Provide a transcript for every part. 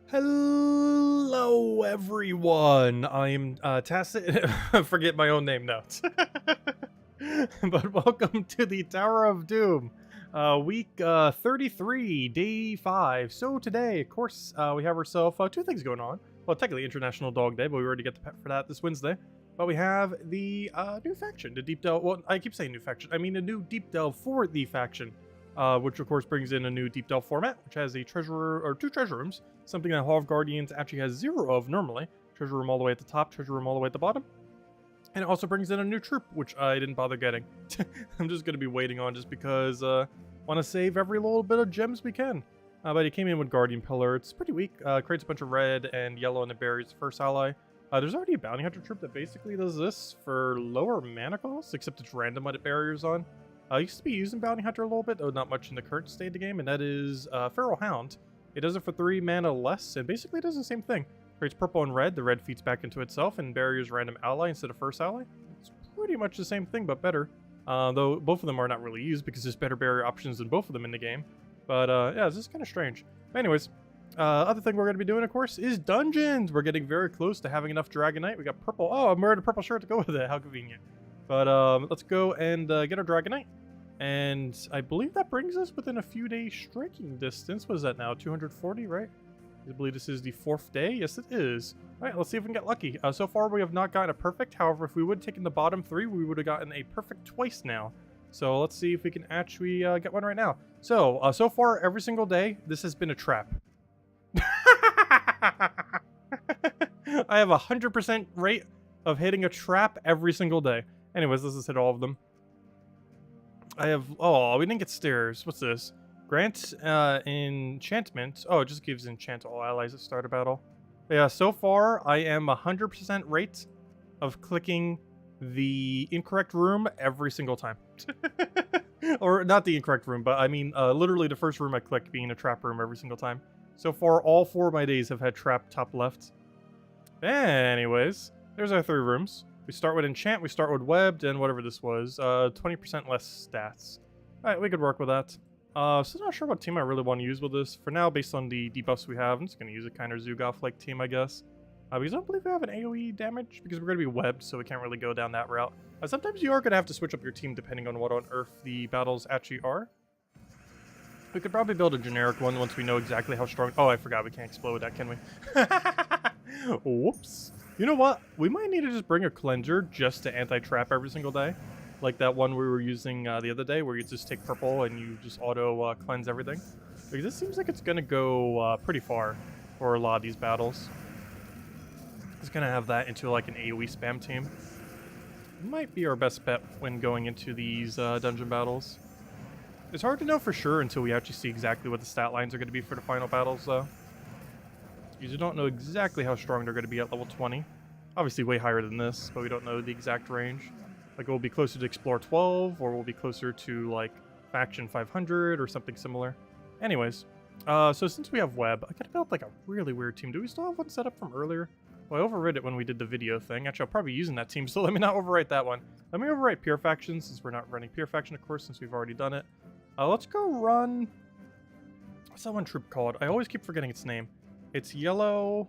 Hello, everyone. I'm Tacit. Forget my own name now. But welcome to the Tower of Doom, week 33, day 5. So today, of course, we have ourselves two things going on. Well, technically International Dog Day, but we already get the pet for that this Wednesday. But we have the new faction, the Deep Delve. Well, I keep saying new faction. I mean a new Deep Delve for the faction. Which of course brings in a new Deep Delve format, which has a treasure or 2 treasure rooms, something that Hall of Guardians actually has 0 of normally. Treasure room all the way at the top, treasure room all the way at the bottom. And it also brings in a new troop, which I didn't bother getting. I'm just going to be waiting on just because want to save every little bit of gems we can. But he came in with Guardian Pillar. It's pretty weak. Creates a bunch of red and yellow and it buries first ally. There's already a Bounty Hunter troop that basically does this for lower mana costs, except it's random what it barriers on. I used to be using Bounty Hunter a little bit, though not much in the current state of the game, and that is Feral Hound. It does it for 3 mana less, and basically does the same thing. Creates purple and red, the red feeds back into itself, and barriers random ally instead of first ally. It's pretty much the same thing, but better. Though both of them are not really used, because there's better barrier options than both of them in the game. But yeah, this is kind of strange. But anyways, other thing we're going to be doing, of course, is dungeons! We're getting very close to having enough Dragonite. We got purple. Oh, I'm wearing a purple shirt to go with it. How convenient. But let's go and get our Dragonite. And I believe that brings us within a few days striking distance. What is that now? 240, right? I believe this is the 4th day. Yes, it is. All right, let's see if we can get lucky. So far, we have not gotten a perfect. However, if we would have taken the bottom 3, we would have gotten a perfect twice now. So let's see if we can actually get one right now. So, so far, every single day, this has been a trap. I have a 100% rate of hitting a trap every single day. Anyways, let's just hit all of them. I have... Oh, we didn't get stairs. What's this? Grant enchantment. Oh, it just gives enchant to all allies at start a battle. But yeah, so far, I am 100% rate of clicking the incorrect room every single time. Or not the incorrect room, but I mean literally the first room I click being a trap room every single time. So far, all 4 of my days have had trap top left. Anyways, there's our 3 rooms. We start with enchant, we start with webbed, and whatever this was, 20% less stats. Alright, we could work with that. So not sure what team I really want to use with this. For now, based on the debuffs we have, I'm just going to use a kind of Zugoff-like team, I guess. Because I don't believe we have an AoE damage, because we're going to be webbed, so we can't really go down that route. Sometimes you are going to have to switch up your team depending on what on earth the battles actually are. We could probably build a generic one once we know exactly how strong... Oh, I forgot we can't explode with that, can we? Whoops. You know what? We might need to just bring a cleanser just to anti-trap every single day. Like that one we were using the other day where you just take purple and you just auto cleanse everything. Because this seems like it's going to go pretty far for a lot of these battles. It's going to have that into like an AoE spam team. Might be our best bet when going into these dungeon battles. It's hard to know for sure until we actually see exactly what the stat lines are going to be for the final battles though. Because you don't know exactly how strong they're going to be at level 20. Obviously way higher than this, but we don't know the exact range. Like, we'll be closer to Explore 12, or we'll be closer to, like, Faction 500, or something similar. Anyways, so since we have web, I could build, like, a really weird team. Do we still have one set up from earlier? Well, I overwrote it when we did the video thing. Actually, I'll probably be using that team, so let me not overwrite that one. Let me overwrite Pure Faction, since we're not running Pure Faction, of course, since we've already done it. Let's go run... What's that one troop called? I always keep forgetting its name. It's yellow...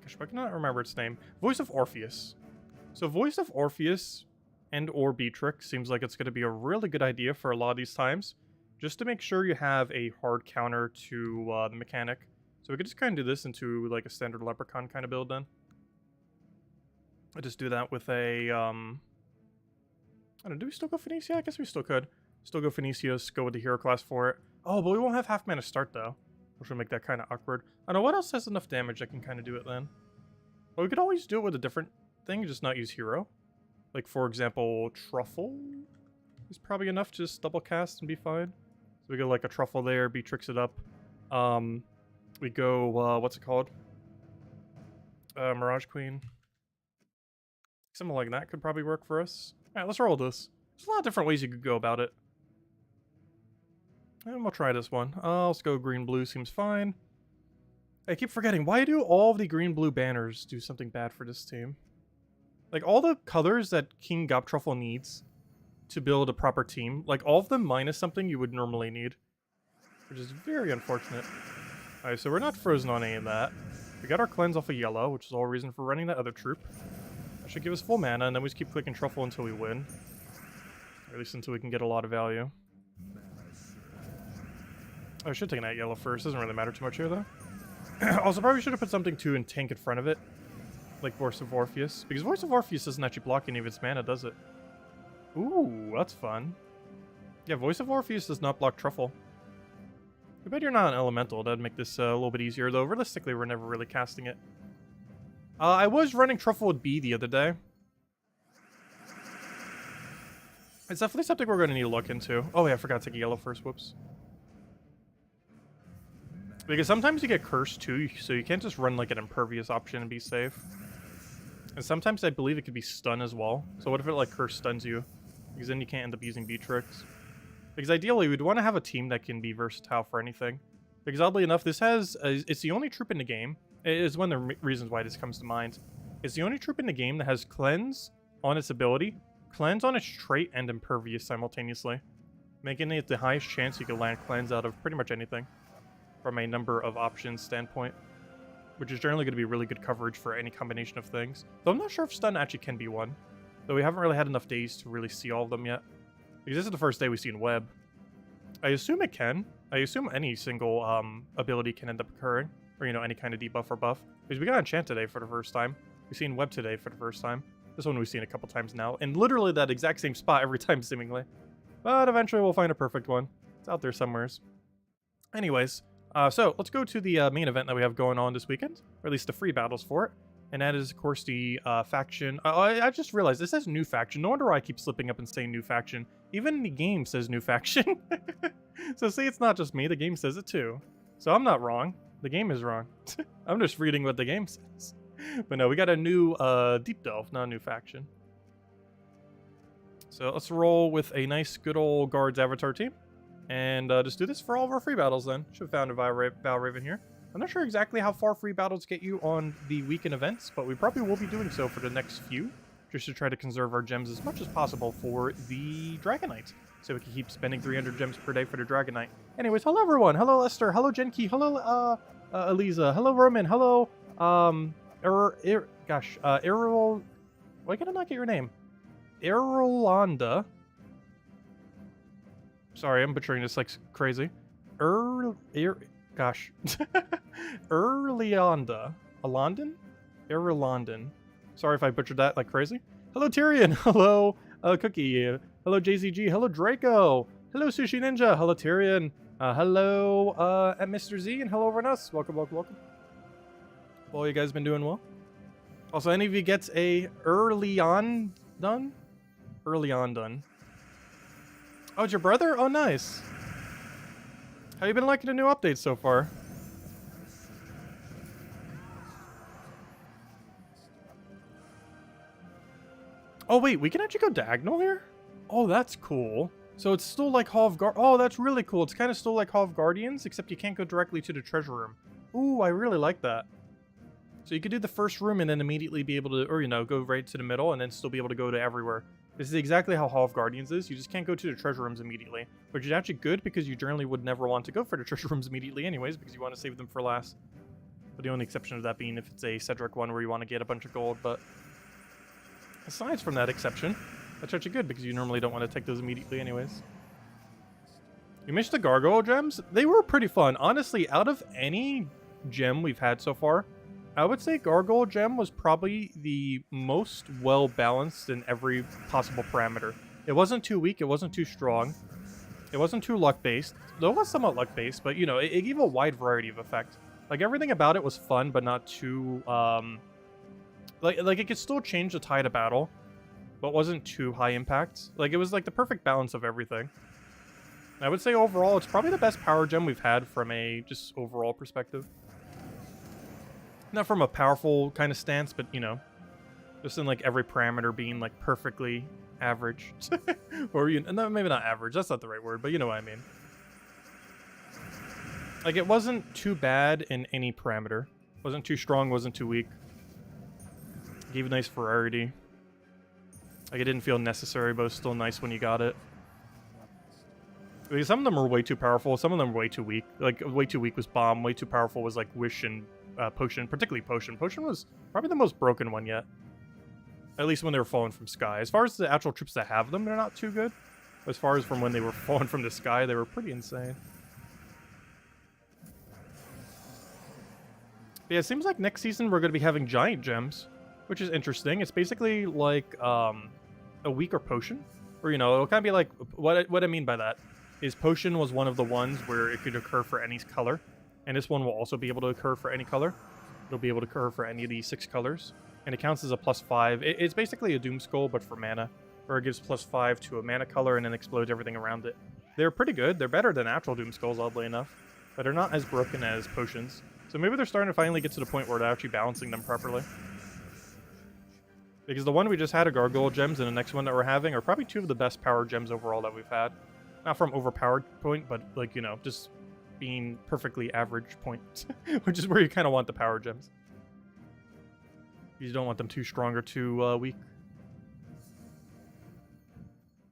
Gosh, I cannot remember its name. Voice of Orpheus. So Voice of Orpheus and or Beatrix seems like it's going to be a really good idea for a lot of these times. Just to make sure you have a hard counter to the mechanic. So we could just kind of do this into like a standard Leprechaun kind of build then. I just do that with a... I don't know, do we still go Phoenicia? I guess we still could. Still go Phoenicia's, go with the hero class for it. Oh, but we won't have half mana start though. Which will make that kind of awkward. I don't know, what else has enough damage I can kind of do it then? Well, we could always do it with a different thing, just not use hero. Like, for example, Truffle is probably enough to just double cast and be fine. So we go like a Truffle there, Beatrix it up. We go, what's it called? Mirage Queen. Something like that could probably work for us. Alright, let's roll this. There's a lot of different ways you could go about it. And we'll try this one. Let's go green-blue, seems fine. I keep forgetting, why do all of the green-blue banners do something bad for this team? Like, all the colors that King Gobtruffle needs to build a proper team, like, all of them minus something you would normally need. which is very unfortunate. Alright, so we're not frozen on any of that. We got our cleanse off of yellow, which is the whole reason for running that other troop. That should give us full mana, and then we just keep clicking truffle until we win. Or at least until we can get a lot of value. Oh, I should take that yellow first. Doesn't really matter too much here, though. Also, probably should have put something too in tank in front of it. Like Voice of Orpheus. Because Voice of Orpheus doesn't actually block any of its mana, does it? Ooh, that's fun. Yeah, Voice of Orpheus does not block truffle. I bet you're not an elemental. That'd make this a little bit easier, though. Realistically, we're never really casting it. I was running truffle with B the other day. It's definitely something we're going to need to look into. Oh, yeah, I forgot to take a yellow first. Whoops. Because sometimes you get cursed, too, so you can't just run, like, an impervious option and be safe. And sometimes I believe it could be stun as well. So what if it, like, curse stuns you? Because then you can't end up using Beatrix. Because ideally, we'd want to have a team that can be versatile for anything. Because oddly enough, this has... it's the only troop in the game. It is one of the reasons why this comes to mind. It's the only troop in the game that has Cleanse on its ability, Cleanse on its trait, and Impervious simultaneously. Making it the highest chance you can land Cleanse out of pretty much anything. From a number of options standpoint. Which is generally going to be really good coverage for any combination of things. Though I'm not sure if stun actually can be one. Though we haven't really had enough days to really see all of them yet. Because this is the first day we've seen web. I assume it can. I assume any single ability can end up occurring. Or, you know, any kind of debuff or buff. Because we got enchant today for the first time. We've seen web today for the first time. This one we've seen a couple times now. And literally that exact same spot every time, seemingly. But eventually we'll find a perfect one. It's out there somewheres. Anyways. So, let's go to the main event that we have going on this weekend. Or at least the free battles for it. And that is, of course, the faction. I just realized this says new faction. No wonder why I keep slipping up and saying new faction. Even the game says new faction. So see, it's not just me. The game says it too. So I'm not wrong. The game is wrong. I'm just reading what the game says. But no, we got a new deep delve, not a new faction. So let's roll with a nice, good old Guards Avatar team. And just do this for all of our free battles then. Should have found a Valraven here. I'm not sure exactly how far free battles get you on the weekend events, but we probably will be doing so for the next few, just to try to conserve our gems as much as possible for the Dragonite, so we can keep spending 300 gems per day for the Dragonite. Anyways, hello everyone. Hello Lester. Hello Genki. Hello Eliza. Hello Roman. Hello Errol. Why can I not get your name? Errolanda. Sorry, I'm butchering this like crazy. Gosh. Erleonda. Alondon? Erlondon. Sorry if I butchered that like crazy. Hello, Tyrion. Hello, Cookie. Hello, JZG. Hello, Draco. Hello, Sushi Ninja. Hello, Tyrion. Hello, Mr. Z. And hello, everyone else. Welcome, welcome, welcome. Well, you guys been doing well? Also, any of you gets a early on done? Oh, it's your brother? Oh, nice. How you been liking the new updates so far? Oh wait, we can actually go diagonal here? Oh, that's cool. So it's still like Hall of Oh, that's really cool. It's kind of still like Hall of Guardians, except you can't go directly to the treasure room. Ooh, I really like that. So you could do the first room and then immediately be able to, or you know, go right to the middle and then still be able to go to everywhere. This is exactly how Hall of Guardians is. You just can't go to the treasure rooms immediately, which is actually good because you generally would never want to go for the treasure rooms immediately anyways, because you want to save them for last. But the only exception of that being if it's a Cedric one where you want to get a bunch of gold, but aside from that exception, that's actually good because you normally don't want to take those immediately anyways. You missed the Gargoyle gems? They were pretty fun. Honestly, out of any gem we've had so far, I would say Gargoyle Gem was probably the most well-balanced in every possible parameter. It wasn't too weak, it wasn't too strong. It wasn't too luck-based. Though it was somewhat luck-based, but, you know, it gave a wide variety of effect. Like, everything about it was fun, but not too, Like, it could still change the tide of battle, but wasn't too high impact. Like, it was, like, the perfect balance of everything. I would say, overall, it's probably the best power gem we've had from a, just, overall perspective. Not from a powerful kind of stance, but, you know, just in, like, every parameter being, like, perfectly average. Or, you know, no, maybe not average, that's not the right word, but you know what I mean. Like, it wasn't too bad in any parameter. Wasn't too strong, wasn't too weak. Gave a nice variety. Like, it didn't feel necessary, but it was still nice when you got it. Because some of them are way too powerful, some of them are way too weak. Like, way too weak was Bomb, way too powerful was, like, Wish and Potion, particularly Potion. Potion was probably the most broken one yet. At least when they were falling from sky. As far as the actual troops that have them, they're not too good. As far as from when they were falling from the sky, they were pretty insane. But yeah, it seems like next season we're going to be having giant gems, which is interesting. It's basically like a weaker potion, or it'll kind of be like what I mean by that is potion was one of the ones where it could occur for any color, and this one will also be able to occur for any color. It'll be able to occur for any of these 6 colors, and it counts as a +5. It's basically a Doom Skull, but for mana, where it gives +5 to a mana color and then explodes everything around it. They're pretty good. They're better than actual Doom Skulls, oddly enough, but they're not as broken as potions. So maybe they're starting to finally get to the point where they're actually balancing them properly. Because the one we just had, a Gargoyle Gems, and the next one that we're having are probably 2 of the best power gems overall that we've had. Not from overpowered point, but like, just being perfectly average point, which is where you kind of want the power gems. You don't want them too strong or too weak.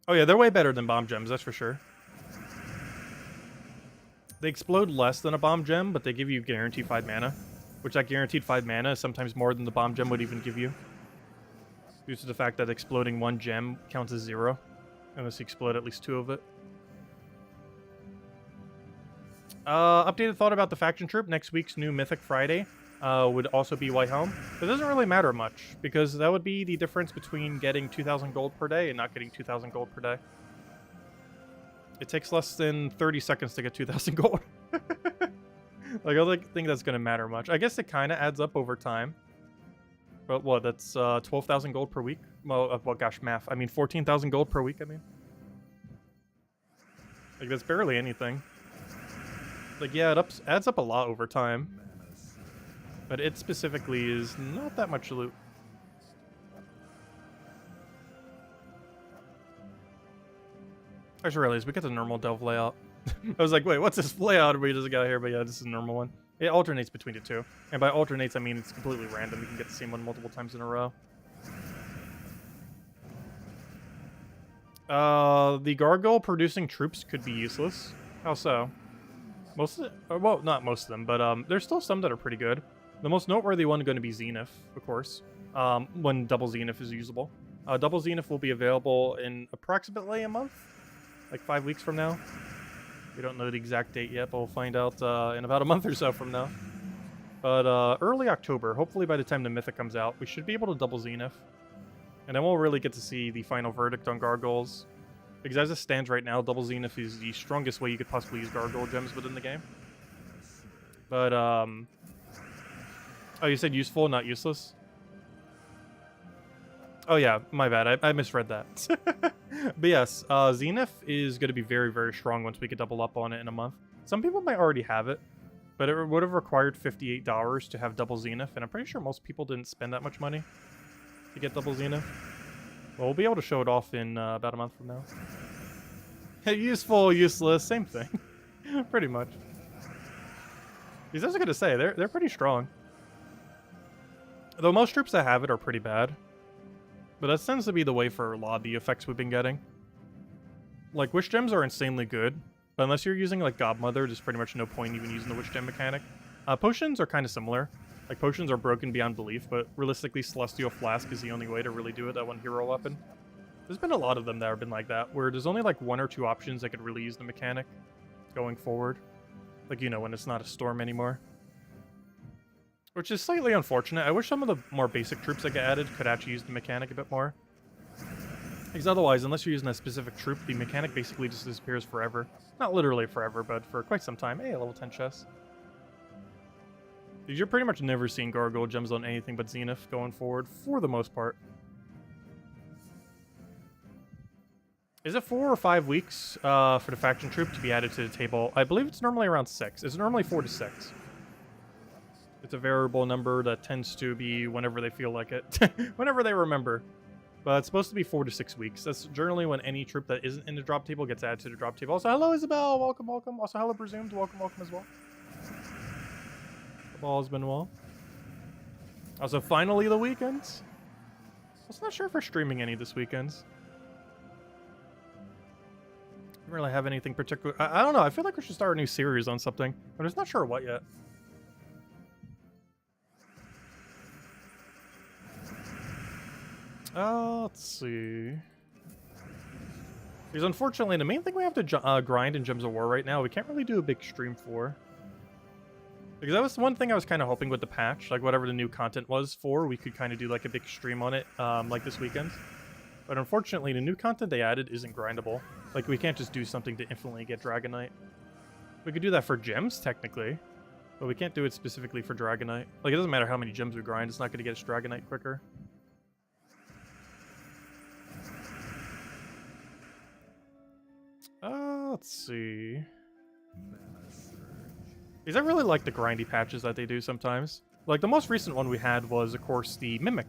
Oh yeah, they're way better than bomb gems, that's for sure. They explode less than a bomb gem, but they give you guaranteed 5 mana, which that guaranteed 5 mana is sometimes more than the bomb gem would even give you, due to the fact that exploding 1 gem counts as 0, unless you explode at least 2 of it. Updated thought about the faction troop. Next week's new Mythic Friday would also be White Helm. It doesn't really matter much, because that would be the difference between getting 2,000 gold per day and not getting 2,000 gold per day. It takes less than 30 seconds to get 2,000 gold. Like, I don't think that's going to matter much. I guess it kind of adds up over time. But what, that's 12,000 gold per week? Well, gosh, math. I mean, 14,000 gold per week, I mean. Like, that's barely anything. Like, yeah, it adds up a lot over time. But it specifically is not that much loot. I just realized we got the normal delve layout. I was like, wait, what's this layout we just got here? But yeah, this is a normal one. It alternates between the 2. And by alternates, I mean it's completely random. You can get the same one multiple times in a row. The Gargoyle producing troops could be useless. How so? Most of it, well, not most of them, but there's still some that are pretty good. The most noteworthy one going to be Zenith, of course, when double Zenith is usable. Double Zenith will be available in approximately a month, like 5 weeks from now. We don't know the exact date yet, but we'll find out in about a month or so from now. But early October, hopefully by the time the Mythic comes out, we should be able to double Zenith. And then we'll really get to see the final verdict on Gargoyles. Because as it stands right now, double Zenith is the strongest way you could possibly use Gargoyle Gems within the game. But, oh, you said useful, not useless? Oh yeah, my bad, I misread that. But yes, Zenith is going to be very, very strong once we get double up on it in a month. Some people might already have it, but it would have required $58 to have double Zenith, and I'm pretty sure most people didn't spend that much money to get double Zenith. Well, we'll be able to show it off in about a month from now. Useful, useless, same thing. Pretty much. Because I was going to say, they're pretty strong. Though most troops that have it are pretty bad. But that tends to be the way for a lot of the effects we've been getting. Like, Wish Gems are insanely good, but unless you're using, like, Godmother, there's pretty much no point even using the Wish Gem mechanic. Potions are kind of similar. Like, potions are broken beyond belief, but realistically, Celestial Flask is the only way to really do it, that one hero weapon. There's been a lot of them that have been like that, where there's only, like, 1 or 2 options that could really use the mechanic going forward. Like, when it's not a storm anymore. Which is slightly unfortunate. I wish some of the more basic troops that get added could actually use the mechanic a bit more. Because otherwise, unless you're using a specific troop, the mechanic basically just disappears forever. Not literally forever, but for quite some time. Hey, level 10 chest. You're pretty much never seeing Gargoyle Gems on anything but Zenith going forward, for the most part. Is it 4 or 5 weeks for the faction troop to be added to the table? I believe it's normally around 6. It's normally 4 to 6. It's a variable number that tends to be whenever they feel like it. Whenever they remember. But it's supposed to be 4 to 6 weeks. That's generally when any troop that isn't in the drop table gets added to the drop table. Also, hello, Isabel. Welcome, welcome. Also, hello, Presumed. Welcome, welcome as well. Hope all has been well. Also, finally the weekends. I was not sure if we're streaming any this weekend. Don't really have anything particular. I don't know. I feel like we should start a new series on something, but I'm just not sure what yet. Let's see. Because unfortunately, the main thing we have to grind in Gems of War right now, we can't really do a big stream for. Because that was one thing I was kind of hoping with the patch, like whatever the new content was for, we could kind of do like a big stream on it, like this weekend. But unfortunately, the new content they added isn't grindable. Like, we can't just do something to infinitely get Dragonite. We could do that for gems, technically, but we can't do it specifically for Dragonite. Like, it doesn't matter how many gems we grind, it's not going to get us Dragonite quicker. Let's see. Because I really like the grindy patches that they do sometimes. Like, the most recent one we had was, of course, the Mimic.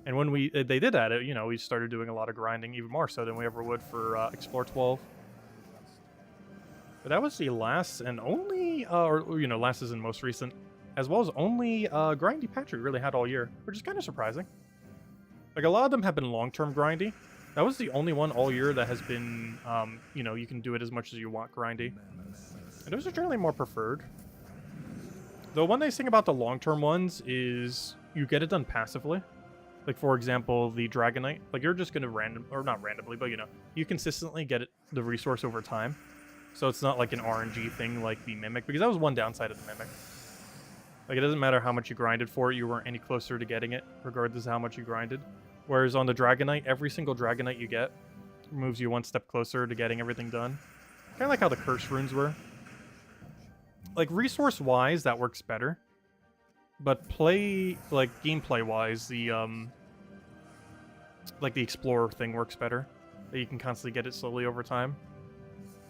And when they did add it, you know, we started doing a lot of grinding, even more so than we ever would for Explore 12. But that was the last and only, or, you know, last is in most recent, as well as only grindy patch we really had all year, which is kind of surprising. Like, a lot of them have been long-term grindy. That was the only one all year that has been, you know, you can do it as much as you want grindy. And those are generally more preferred. The one nice thing about the long-term ones is you get it done passively. Like, for example, the Dragonite. Like, you're just going to not randomly, but, you know, you consistently get the resource over time. So it's not like an RNG thing like the Mimic, because that was one downside of the Mimic. Like, it doesn't matter how much you grinded for it, you weren't any closer to getting it, regardless of how much you grinded. Whereas on the Dragonite, every single Dragonite you get moves you one step closer to getting everything done. Kind of like how the Curse Runes were. Like, resource-wise, that works better. But gameplay-wise, the, like, the Explorer thing works better. That you can constantly get it slowly over time.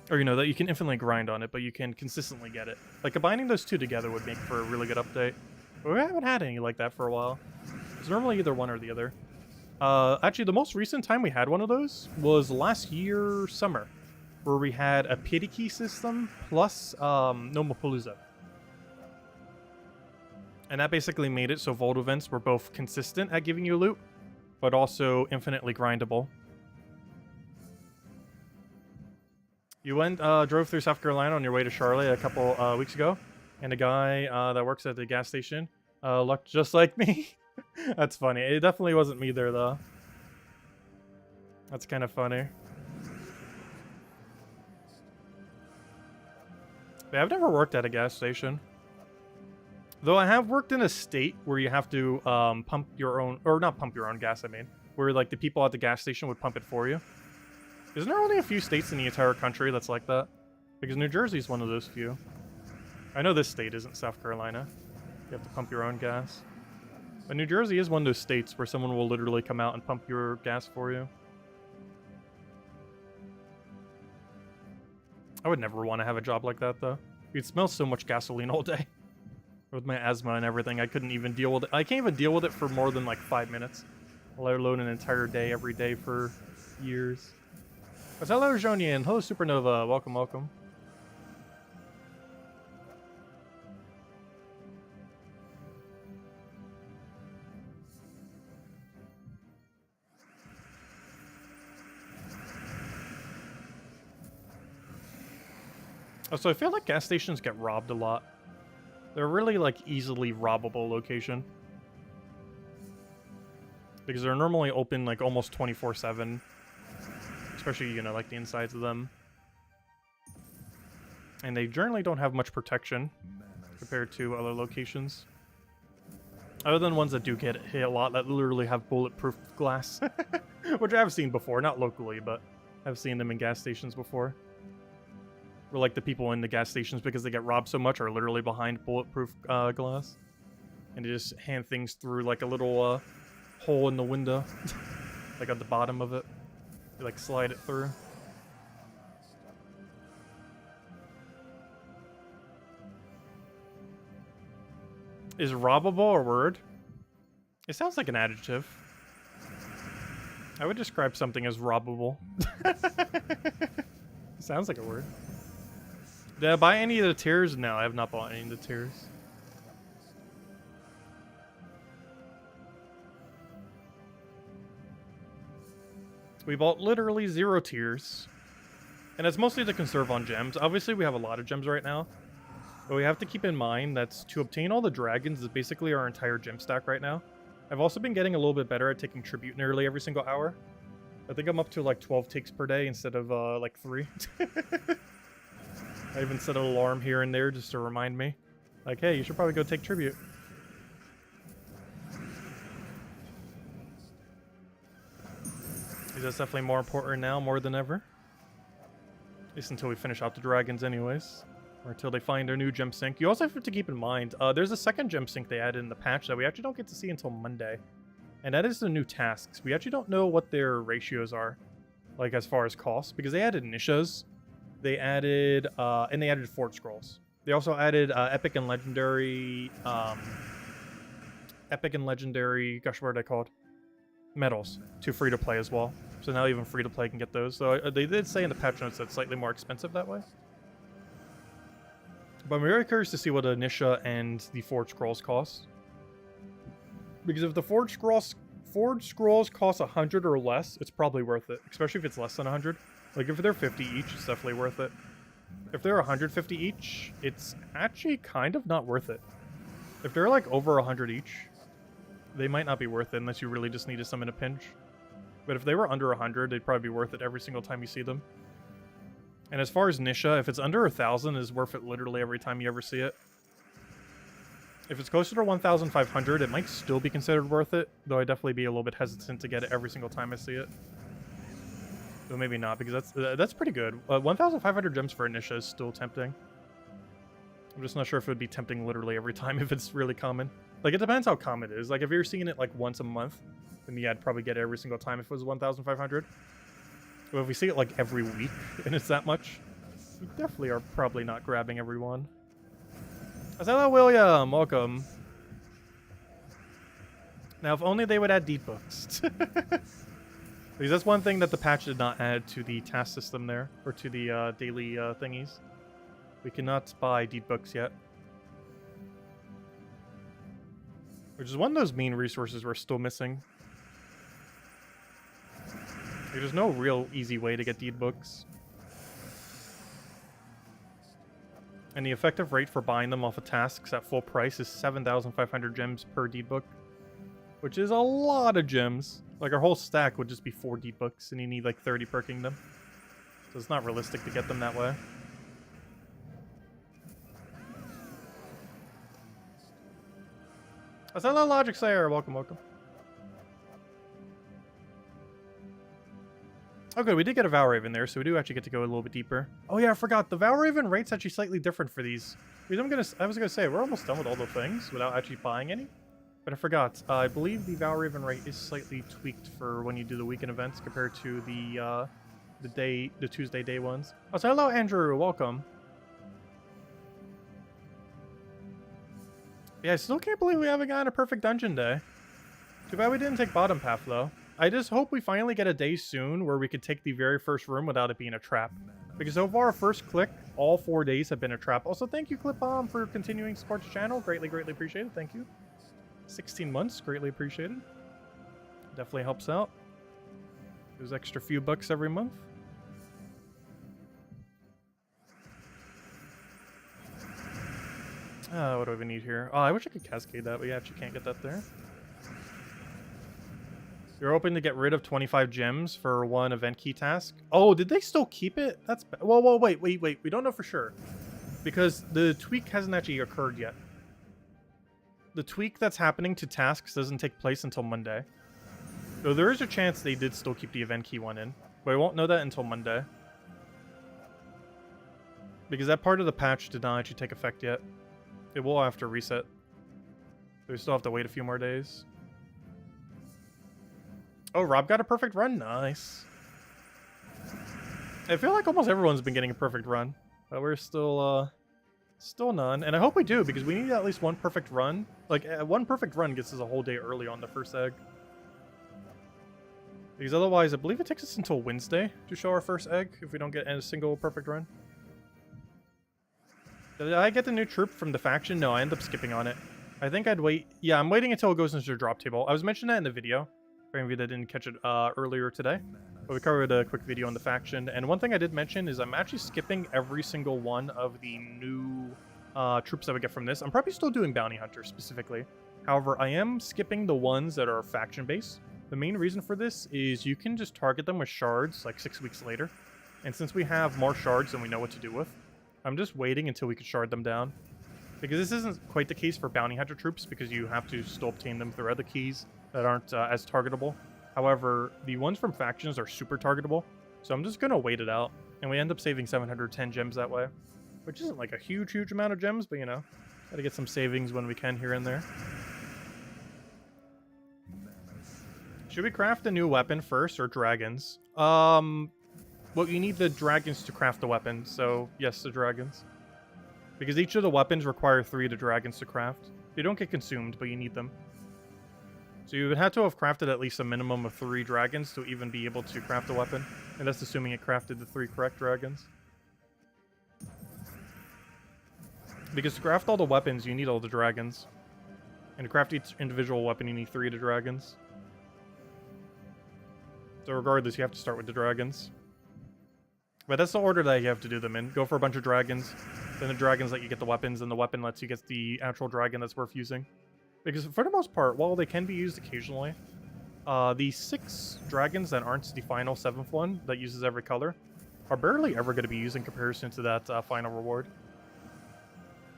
Or, you know, that you can infinitely grind on it, but you can consistently get it. Like, combining those two together would make for a really good update. But we haven't had any like that for a while. It's normally either one or the other. Actually, the most recent time we had one of those was last year summer, where we had a pity key system plus Nomapalooza. And that basically made it so Vault events were both consistent at giving you loot, but also infinitely grindable. You drove through South Carolina on your way to Charlotte a couple weeks ago, and a guy that works at the gas station looked just like me. That's funny. It definitely wasn't me there, though. That's kind of funny. Yeah, I've never worked at a gas station. Though I have worked in a state where you have to pump your own, or not pump your own gas, I mean, where like the people at the gas station would pump it for you. Isn't there only a few states in the entire country that's like that? Because New Jersey's one of those few. I know this state isn't South Carolina. You have to pump your own gas. But New Jersey is one of those states where someone will literally come out and pump your gas for you. I would never want to have a job like that, though. You'd smell so much gasoline all day. With my asthma and everything, I couldn't even deal with it. I can't even deal with it for more than like 5 minutes. Let alone an entire day, every day for years. But hello, Jonian. Hello, Supernova. Welcome, welcome. Oh, so I feel like gas stations get robbed a lot. They're really, like, easily robbable location. Because they're normally open, like, almost 24/7. Especially, you know, like, the insides of them. And they generally don't have much protection compared to other locations. Other than ones that do get hit a lot, that literally have bulletproof glass. Which I've seen before, not locally, but I've seen them in gas stations before. Where, like, the people in the gas stations, because they get robbed so much, are literally behind bulletproof glass. And they just hand things through, like, a little hole in the window. Like, at the bottom of it. You, like, slide it through. Is robbable a word? It sounds like an adjective. I would describe something as robbable. Sounds like a word. Did I buy any of the tiers? No, I have not bought any of the tiers. We bought literally 0 tiers. And it's mostly to conserve on gems. Obviously, we have a lot of gems right now. But we have to keep in mind that to obtain all the dragons is basically our entire gem stack right now. I've also been getting a little bit better at taking tribute nearly every single hour. I think I'm up to like 12 takes per day instead of like 3. I even set an alarm here and there just to remind me. Like, hey, you should probably go take tribute. That's definitely more important now, more than ever. At least until we finish out the dragons anyways. Or until they find their new gem sync. You also have to keep in mind, there's a second gem sync they added in the patch that we actually don't get to see until Monday. And that is the new tasks. We actually don't know what their ratios are, like as far as costs, because they added niches. They added, and they added Forge Scrolls. They also added epic and legendary, gosh, what are they called? Medals to free-to-play as well. So now even free-to-play can get those. So they did say in the patch notes that it's slightly more expensive that way. But I'm very curious to see what Anisha and the Forge Scrolls cost. Because if the Forge Scrolls cost 100 or less, it's probably worth it. Especially if it's less than 100. Like if they're 50 each, it's definitely worth it. If they're 150 each, it's actually kind of not worth it. If they're like over 100 each, they might not be worth it unless you really just need to summon a pinch. But if they were under 100, they'd probably be worth it every single time you see them. And as far as Nisha, if it's under 1,000, it's worth it literally every time you ever see it. If it's closer to 1,500, it might still be considered worth it, though I'd definitely be a little bit hesitant to get it every single time I see it. But maybe not, because that's pretty good. 1,500 gems for Nisha is still tempting. I'm just not sure if it would be tempting literally every time if it's really common. Like, it depends how common it is. Like, if you're seeing it, like, once a month, then yeah, I'd probably get it every single time if it was 1,500. But if we see it, like, every week, and it's that much, we definitely are probably not grabbing everyone. Hello, William! Welcome. Now, if only they would add deed books. Because that's one thing that the patch did not add to the task system there, or to the daily thingies. We cannot buy deed books yet. Which is one of those mean resources we're still missing. There's no real easy way to get deed books. And the effective rate for buying them off of tasks at full price is 7,500 gems per deed book. Which is a lot of gems. Like, our whole stack would just be 4 deed books, and you need like 30 per kingdom. So it's not realistic to get them that way. Hello, Logic Slayer. Welcome, welcome. Oh, good. We did get a Valraven there, so we do actually get to go a little bit deeper. Oh, yeah, I forgot. The Valraven rate's actually slightly different for these. Because I was going to say, we're almost done with all the things without actually buying any. But I forgot. I believe the Valraven rate is slightly tweaked for when you do the weekend events compared to the Tuesday day ones. Oh, so hello, Andrew. Welcome. Yeah, I still can't believe we haven't gotten a perfect dungeon day. Too bad we didn't take bottom path, though. I just hope we finally get a day soon where we could take the very first room without it being a trap. Because so far, first click, all 4 days have been a trap. Also, thank you, ClipBomb, for continuing to support the channel. Greatly, greatly appreciated. Thank you. 16 months, greatly appreciated. Definitely helps out. There's extra few bucks every month. What do we need here? Oh, I wish I could cascade that, but we actually can't get that there. You're hoping to get rid of 25 gems for 1 event key task. Oh, did they still keep it? That's whoa, wait. We don't know for sure. Because the tweak hasn't actually occurred yet. The tweak that's happening to tasks doesn't take place until Monday. So there is a chance they did still keep the event key one in. But I won't know that until Monday. Because that part of the patch did not actually take effect yet. It will after reset. We still have to wait a few more days. Oh, Rob got a perfect run. Nice. I feel like almost everyone's been getting a perfect run. But we're still none. And I hope we do, because we need at least 1 perfect run. Like, 1 perfect run gets us a whole day early on the first egg. Because otherwise, I believe it takes us until Wednesday to show our first egg if we don't get a single perfect run. Did I get the new troop from the faction? No, I ended up skipping on it. I think I'd wait. Yeah, I'm waiting until it goes into the drop table. I was mentioning that in the video. For any of you that didn't catch it earlier today. But we covered a quick video on the faction. And one thing I did mention is I'm actually skipping every single one of the new troops that we get from this. I'm probably still doing Bounty Hunter specifically. However, I am skipping the ones that are faction-based. The main reason for this is you can just target them with shards like 6 weeks later. And since we have more shards than we know what to do with, I'm just waiting until we can shard them down. Because this isn't quite the case for Bounty Hunter troops because you have to still obtain them through other keys that aren't as targetable. However, the ones from factions are super targetable. So I'm just going to wait it out. And we end up saving 710 gems that way. Which isn't like a huge amount of gems, but you know, gotta get some savings when we can here and there. Should we craft a new weapon first or dragons? Well, you need the dragons to craft the weapon, so yes, the dragons. Because each of the weapons require 3 of the dragons to craft. They don't get consumed, but you need them. So you would have to have crafted at least a minimum of 3 dragons to even be able to craft a weapon. And that's assuming it crafted the 3 correct dragons. Because to craft all the weapons, you need all the dragons. And to craft each individual weapon, you need 3 of the dragons. So regardless, you have to start with the dragons. But that's the order that you have to do them in. Go for a bunch of dragons, then the dragons let you get the weapons, and the weapon lets you get the actual dragon that's worth using. Because for the most part, while they can be used occasionally, the 6 dragons that aren't the final 7th one that uses every color are barely ever going to be used in comparison to that final reward.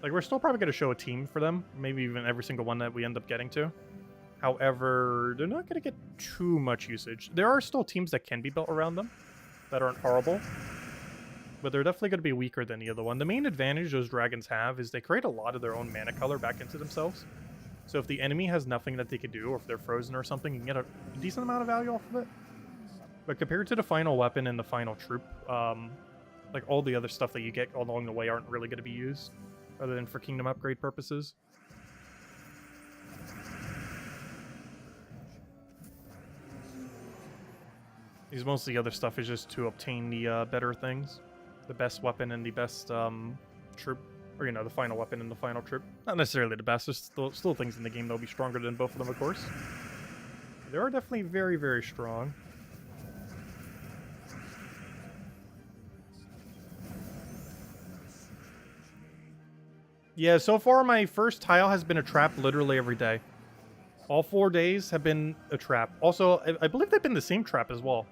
Like, we're still probably going to show a team for them, maybe even every single one that we end up getting to. However, they're not going to get too much usage. There are still teams that can be built around them that aren't horrible, but they're definitely going to be weaker than the other one. The main advantage those dragons have is they create a lot of their own mana color back into themselves. So if the enemy has nothing that they could do, or if they're frozen or something, you can get a decent amount of value off of it. But compared to the final weapon and the final troop, like all the other stuff that you get along the way aren't really going to be used, other than for kingdom upgrade purposes. Because most of the other stuff is just to obtain the better things. The best weapon and the best troop. Or, you know, the final weapon and the final troop. Not necessarily the best. There's still things in the game that will be stronger than both of them, of course. They are definitely very strong. Yeah, so far my first tile has been a trap literally every day. All 4 days have been a trap. Also, I believe they've been the same trap as well.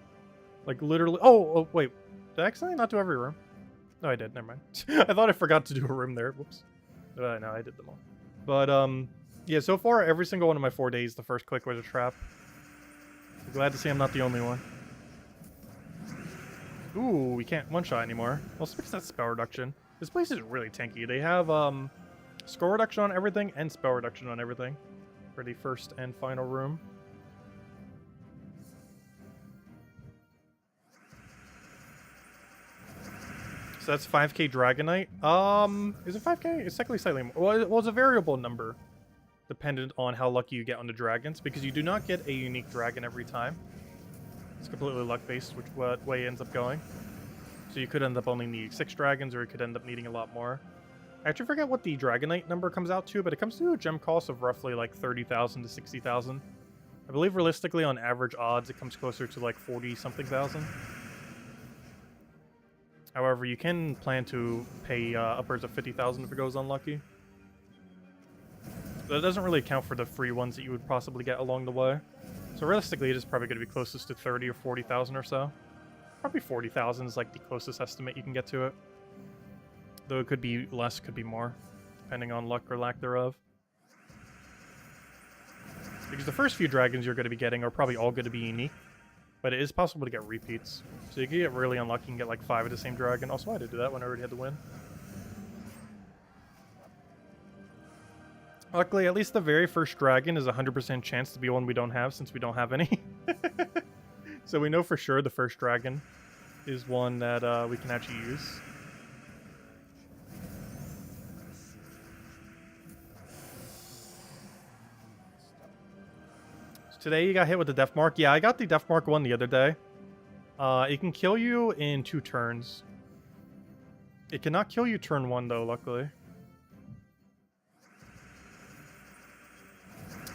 Like, literally... Oh, wait. Did I accidentally not do every room? No, I did. Never mind. I thought I forgot to do a room there. Whoops. No, I did them all. But, yeah, so far, every single one of my 4 days, the first click was a trap. I'm glad to see I'm not the only one. Ooh, we can't one-shot anymore. Well, it's because that's spell reduction. This place is really tanky. They have, score reduction on everything and spell reduction on everything for the first and final room. So that's 5k Dragonite. Is it 5k? It's technically slightly more. Well, it's a variable number dependent on how lucky you get on the dragons, because you do not get a unique dragon every time. It's completely luck-based, which what way it ends up going. So you could end up only needing 6 dragons, or you could end up needing a lot more. I actually forget what the Dragonite number comes out to, but it comes to a gem cost of roughly like 30,000 to 60,000. I believe realistically, on average odds, it comes closer to like 40-something thousand. However, you can plan to pay upwards of 50,000 if it goes unlucky. That doesn't really account for the free ones that you would possibly get along the way. So realistically, it is probably going to be closest to 30 or 40,000 or so. Probably 40,000 is like the closest estimate you can get to it. Though it could be less, could be more, depending on luck or lack thereof. Because the first few dragons you're going to be getting are probably all going to be unique. But it is possible to get repeats. So you can get really unlucky and get like 5 of the same dragon. Also, why did I do that when I already had to win? Luckily, at least the very first dragon is a 100% chance to be one we don't have, since we don't have any. So we know for sure the first dragon is one that we can actually use. Today you got hit with the death mark. Yeah, I got the death mark one the other day. It can kill you in 2 turns. It cannot kill you turn 1 though, luckily.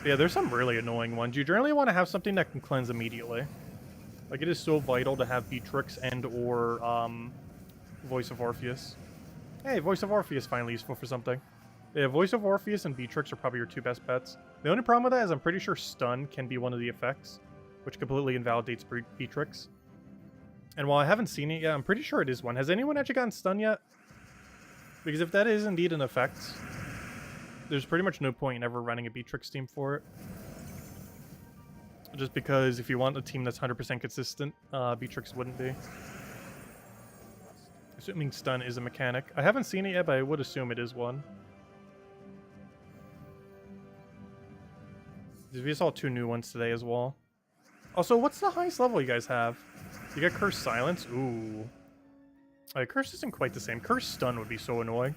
But yeah, there's some really annoying ones. You generally want to have something that can cleanse immediately. Like, it is so vital to have Beatrix and or Voice of Orpheus. Hey, Voice of Orpheus finally useful for something. Yeah, Voice of Orpheus and Beatrix are probably your two best bets. The only problem with that is I'm pretty sure stun can be one of the effects, which completely invalidates Beatrix. And while I haven't seen it yet, I'm pretty sure it is one. Has anyone actually gotten stun yet? Because if that is indeed an effect, there's pretty much no point in ever running a Beatrix team for it. Just because if you want a team that's 100% consistent, Beatrix wouldn't be. Assuming stun is a mechanic. I haven't seen it yet, but I would assume it is one. We saw 2 new ones today as well. Also, what's the highest level you guys have? You got Curse Silence? Ooh. Curse isn't quite the same. Curse Stun would be so annoying.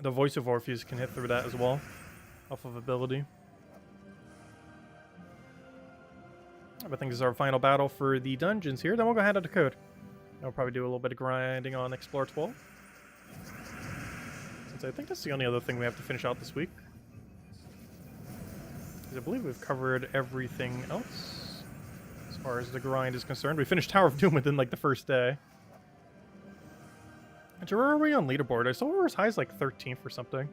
The Voice of Orpheus can hit through that as well. Off of ability. I think this is our final battle for the dungeons here. Then we'll go ahead and decode. I'll probably do a little bit of grinding on Explore 12. Since I think that's the only other thing we have to finish out this week. I believe we've covered everything else as far as the grind is concerned. We finished Tower of Doom within like the first day. And where are we on leaderboard? I saw we were as high as like 13th or something.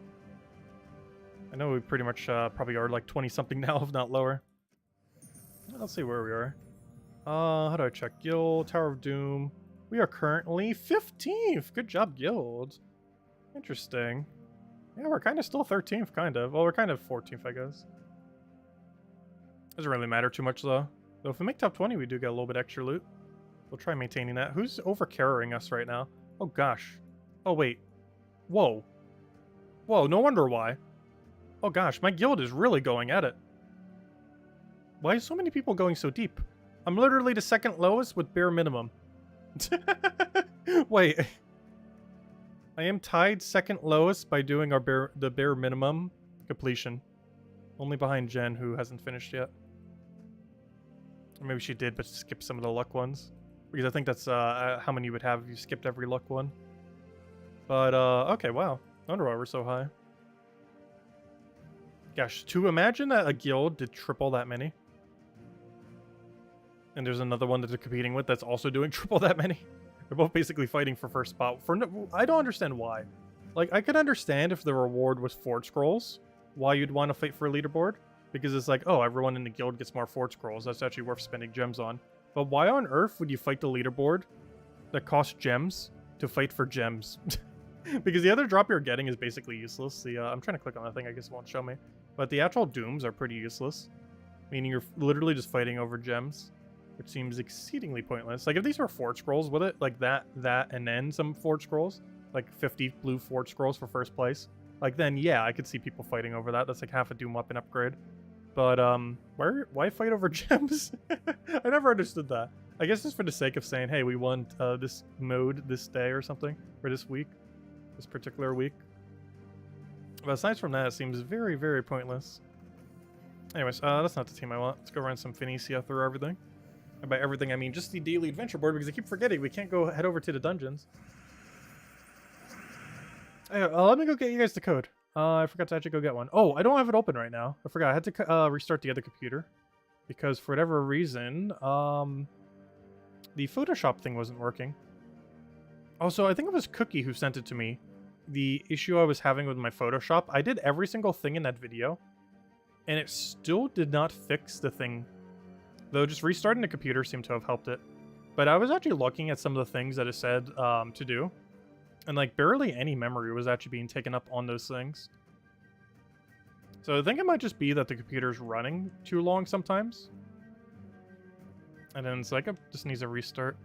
I know we pretty much probably are like 20 something now, if not lower. Let's see where we are. How do I check? Guild, Tower of Doom. We are currently 15th. Good job, Guild. Interesting. Yeah, we're kind of still 13th, kind of. Well, we're kind of 14th, I guess. Doesn't really matter too much, though. Though if we make top 20, we do get a little bit extra loot. We'll try maintaining that. Who's over-carrying us right now? Oh, gosh. Oh, wait. Whoa. Whoa, no wonder why. Oh, gosh, my guild is really going at it. Why are so many people going so deep? I'm literally the second lowest with bare minimum. Wait. I am tied second lowest by doing the bare minimum completion. Only behind Jen, who hasn't finished yet. Or maybe she did, but skipped some of the luck ones. Because I think that's how many you would have if you skipped every luck one. But, okay, wow. I wonder why we're so high. Gosh, to imagine that a guild did triple that many. And there's another one that they're competing with that's also doing triple that many. They're both basically fighting for first spot. I don't understand why. Like, I could understand if the reward was Ford Scrolls, why you'd want to fight for a leaderboard. Because it's like, oh, everyone in the guild gets more Ford Scrolls. That's actually worth spending gems on. But why on earth would you fight the leaderboard that costs gems to fight for gems? Because the other drop you're getting is basically useless. I'm trying to click on that thing, I guess it won't show me. But the actual dooms are pretty useless. Meaning you're literally just fighting over gems. Which seems exceedingly pointless. Like, if these were Ford Scrolls with it, like that, and then some Ford Scrolls, like 50 blue Ford Scrolls for first place, like, then, yeah, I could see people fighting over that. That's like half a Doom weapon upgrade. But, why fight over gems? I never understood that. I guess just for the sake of saying, hey, we won this mode this day or something, or this week, this particular week. But aside from that, it seems very, very pointless. Anyways, that's not the team I want. Let's go run some Phoenicia through everything. And by everything, I mean just the daily adventure board, because I keep forgetting we can't go head over to the dungeons. Hey, let me go get you guys the code. I forgot to actually go get one. Oh, I don't have it open right now. I forgot. I had to restart the other computer. Because for whatever reason, the Photoshop thing wasn't working. Also, I think it was Cookie who sent it to me. The issue I was having with my Photoshop. I did every single thing in that video. And it still did not fix the thing. Though just restarting the computer seemed to have helped it. But I was actually looking at some of the things that it said to do. And like barely any memory was actually being taken up on those things. So I think it might just be that the computer's running too long sometimes. And then it's like, it just needs a restart.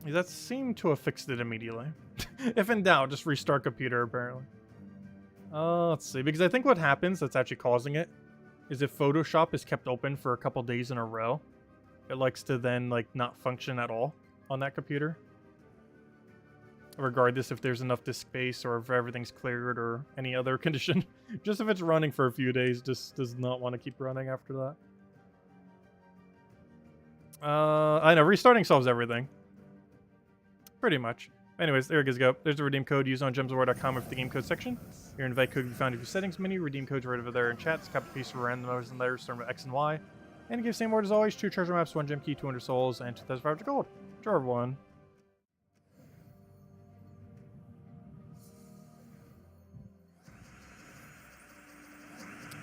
That seemed to have fixed it immediately. If in doubt, just restart computer apparently. Let's see, because I think what happens that's actually causing it is if Photoshop is kept open for a couple days in a row, it likes to then like not function at all on that computer. Regardless if there's enough disk space or if everything's cleared or any other condition. Just if it's running for a few days, just does not want to keep running after that. I know, restarting solves everything. Pretty much. Anyways, there it goes. Go. There's the redeem code used on gemsawar.com with the game code section. Your invite code can be found in your settings menu. Redeem code's right over there in chat. It's a piece of random numbers and letters starting with X and Y. And it gives same word as always: 2 treasure maps, 1 gem key, 200 souls, and 2,500 gold. Draw everyone.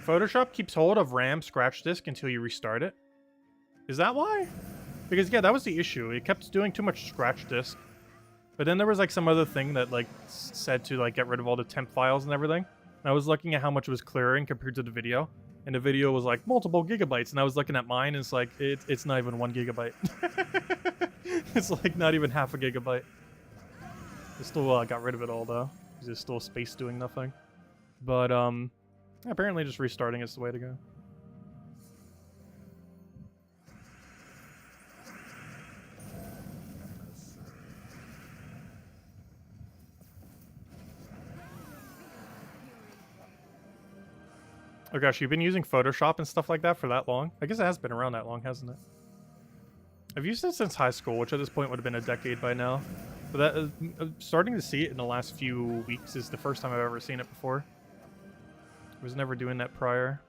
Photoshop keeps hold of RAM scratch disk until you restart it. Is that why? Because yeah, that was the issue. It kept doing too much scratch disk. But then there was like some other thing that like said to like get rid of all the temp files and everything. And I was looking at how much it was clearing compared to the video. And the video was like multiple gigabytes. And I was looking at mine and it's like, it's not even 1 gigabyte. It's like not even half a gigabyte. I still got rid of it all though. There's still space doing nothing. But apparently just restarting is the way to go. Oh gosh, you've been using Photoshop and stuff like that for that long? I guess it has been around that long, hasn't it? I've used it since high school, which at this point would have been a decade by now. But that starting to see it in the last few weeks is the first time I've ever seen it before. I was never doing that prior.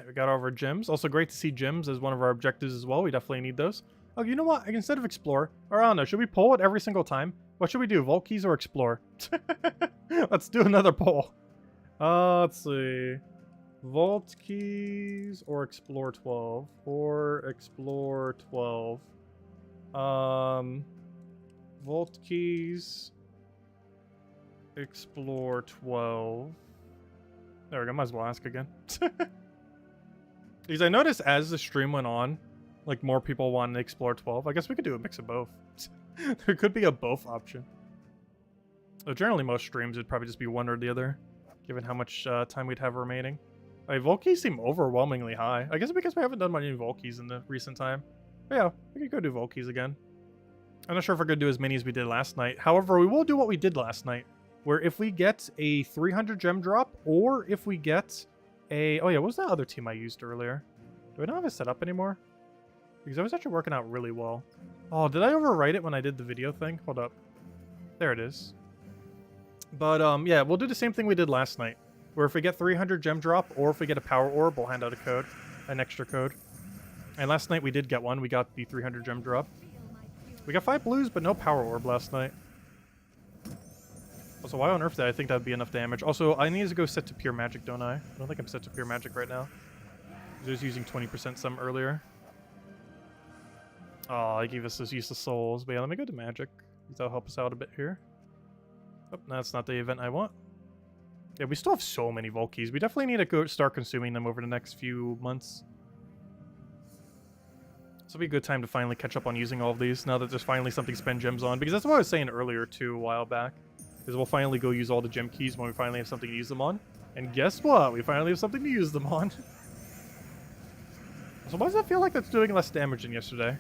We got all of our gems. Also great to see gems as one of our objectives as well. We definitely need those. Oh, you know what? Instead of explore, or I don't know, should we poll it every single time? What should we do? Vault keys or explore? Let's do another poll. Let's see. Vault keys or explore 12? Or explore 12. Vault keys. Explore 12. There we go. Might as well ask again. Because I noticed as the stream went on, like more people wanted to explore 12. I guess we could do a mix of both. There could be a both option. So generally most streams would probably just be one or the other, given how much time we'd have remaining. Vault keys seem overwhelmingly high. I guess because we haven't done many vault keys in the recent time. But yeah, we could go do vault keys again. I'm not sure if we're going to do as many as we did last night. However, we will do what we did last night, where if we get a 300 gem drop, or if we get a... Oh yeah, what was that other team I used earlier? Do I not have it set up anymore? Because I was actually working out really well. Oh, did I overwrite it when I did the video thing? Hold up. There it is. But yeah, we'll do the same thing we did last night, where if we get 300 gem drop, or if we get a power orb, we'll hand out a code, an extra code. And last night we did get one. We got the 300 gem drop. We got 5 blues, but no power orb last night. Also, why on earth did I think that would be enough damage? Also, I need to go set to pure magic, don't I? I don't think I'm set to pure magic right now. I was using 20% some earlier. Oh, I gave us those useless souls. But yeah, let me go to magic. That'll help us out a bit here. Oh, that's not the event I want. Yeah, we still have so many vault keys. We definitely need to go start consuming them over the next few months. This will be a good time to finally catch up on using all of these, now that there's finally something to spend gems on. Because that's what I was saying earlier, too, a while back. Is we'll finally go use all the gem keys when we finally have something to use them on. And guess what? We finally have something to use them on. So why does that feel like that's doing less damage than yesterday?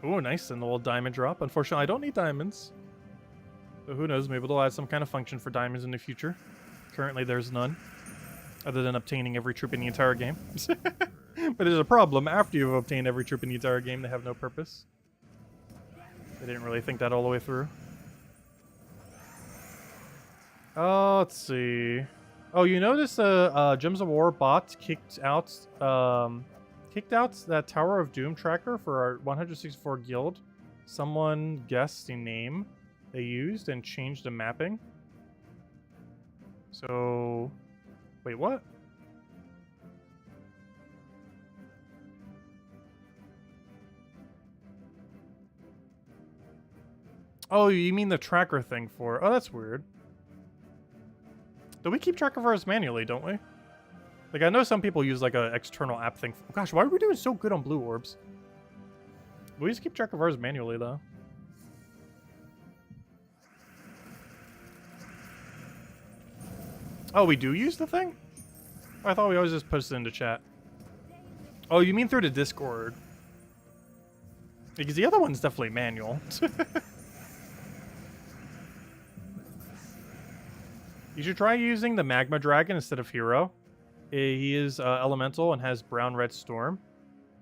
Ooh, nice. And the little diamond drop. Unfortunately, I don't need diamonds. But who knows? Maybe they'll add some kind of function for diamonds in the future. Currently, there's none. Other than obtaining every troop in the entire game. But there's a problem. After you've obtained every troop in the entire game, they have no purpose. I didn't really think that all the way through. Let's see. Oh, you notice the Gems of War bot kicked out that Tower of Doom tracker for our 164 guild. Someone guessed the name they used and changed the mapping. So, wait, what? Oh, you mean the tracker thing for... Oh, that's weird. Do we keep track of ours manually, don't we? Like, I know some people use, like, an external app thing. Oh, gosh, why are we doing so good on blue orbs? We just keep track of ours manually, though. Oh, we do use the thing? I thought we always just posted it into chat. Oh, you mean through the Discord? Because the other one's definitely manual. You should try using the Magma Dragon instead of Hero. He is elemental and has brown-red storm.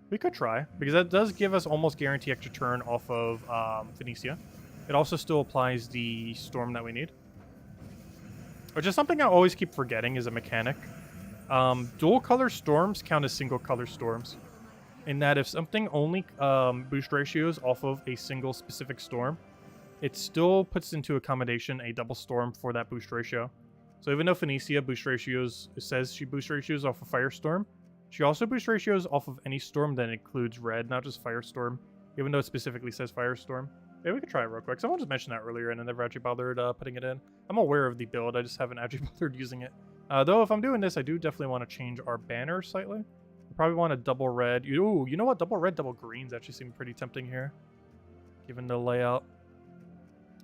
We could try, because that does give us almost guarantee extra turn off of Phoenicia. It also still applies the storm that we need. Which is something I always keep forgetting is a mechanic. Dual color storms count as single color storms. In that if something only boost ratios off of a single specific storm, it still puts into accommodation a double storm for that boost ratio. So even though Phoenicia boost ratios, it says she boost ratios off of Firestorm, she also boost ratios off of any storm that includes red, not just Firestorm, even though it specifically says Firestorm. Yeah, we could try it real quick. Someone just mentioned that earlier and I never actually bothered putting it in. I'm aware of the build, I just haven't actually bothered using it. Though if I'm doing this, I do definitely want to change our banner slightly. I probably want a double red. Ooh, you know what? Double red, double greens actually seem pretty tempting here, given the layout.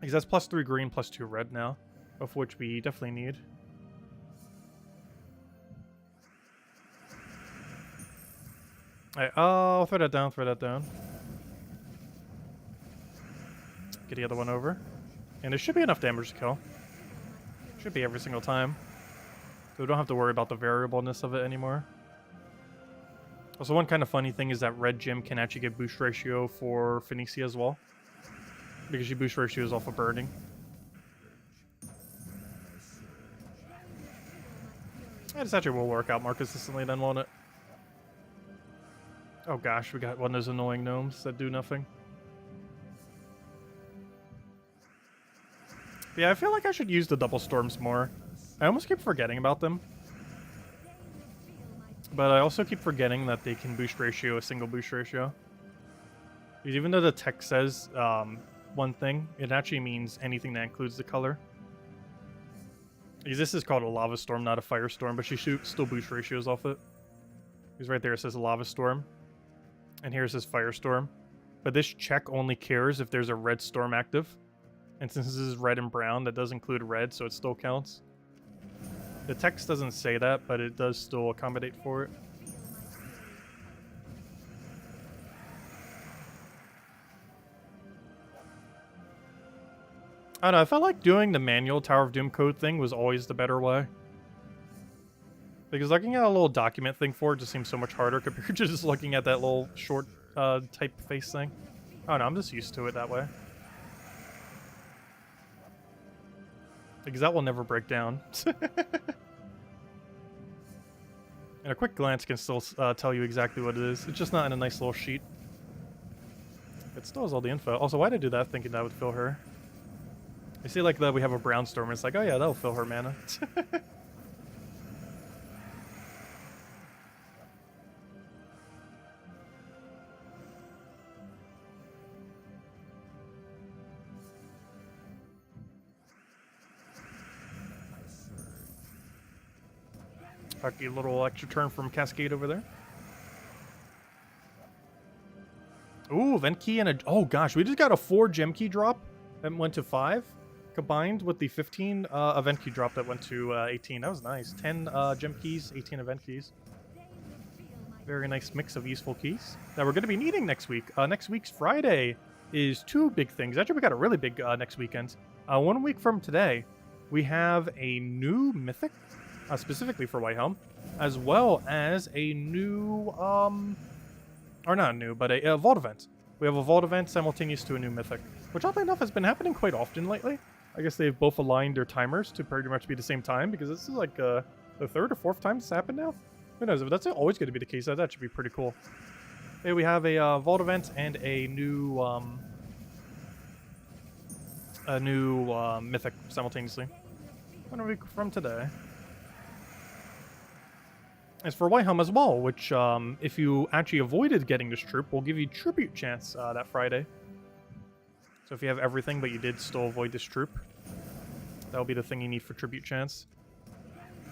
Because that's +3 green, +2 red now, of which we definitely need. Alright, I'll throw that down, throw that down. Get the other one over. And there should be enough damage to kill. Should be every single time. So we don't have to worry about the variableness of it anymore. Also, one kind of funny thing is that red gem can actually get boost ratio for Phoenicia as well. Because she boost ratios off of burning. Yeah, this actually will work out more consistently then, won't it? Oh gosh, we got one of those annoying gnomes that do nothing. Yeah, I feel like I should use the double storms more. I almost keep forgetting about them. But I also keep forgetting that they can boost ratio a single boost ratio. Because even though the text says one thing, it actually means anything that includes the color. Because this is called a lava storm, not a firestorm, but she still boost ratios off it. Because right there it says a lava storm. And here it says firestorm. But this check only cares if there's a red storm active. And since this is red and brown, that does include red, so it still counts. The text doesn't say that, but it does still accommodate for it. I don't know, I felt like doing the manual Tower of Doom code thing was always the better way. Because looking at a little document thing for it just seems so much harder compared to just looking at that little short typeface thing. I don't know, I'm just used to it that way. Because that will never break down. And a quick glance can still tell you exactly what it is. It's just not in a nice little sheet. It still has all the info. Also, why did I do that thinking that would fill her? I see like that we have a brown storm. It's like, oh yeah, that'll fill her mana. Kaki, a little extra turn from Cascade over there. Ooh, event key and a... Oh gosh, we just got a 4 gem key drop that went to 5. Combined with the 15 event key drop that went to 18. That was nice. 10 gem keys, 18 event keys. Very nice mix of useful keys that we're going to be needing next week. Next week's Friday is 2 big things. Actually, we got a really big next weekend. 1 week from today, we have a new mythic. Specifically for Whitehelm, as well as a new, or not new, but a vault event. We have a vault event simultaneous to a new mythic, which oddly enough has been happening quite often lately. I guess they've both aligned their timers to pretty much be the same time, because this is like the 3rd or 4th time this happened now. Who knows? If that's always going to be the case, that should be pretty cool. Here we have a vault event and a new mythic simultaneously. 1 week from today. As for Whitehelm as well, which, if you actually avoided getting this troop, will give you tribute chance that Friday. So if you have everything, but you did still avoid this troop, that'll be the thing you need for tribute chance.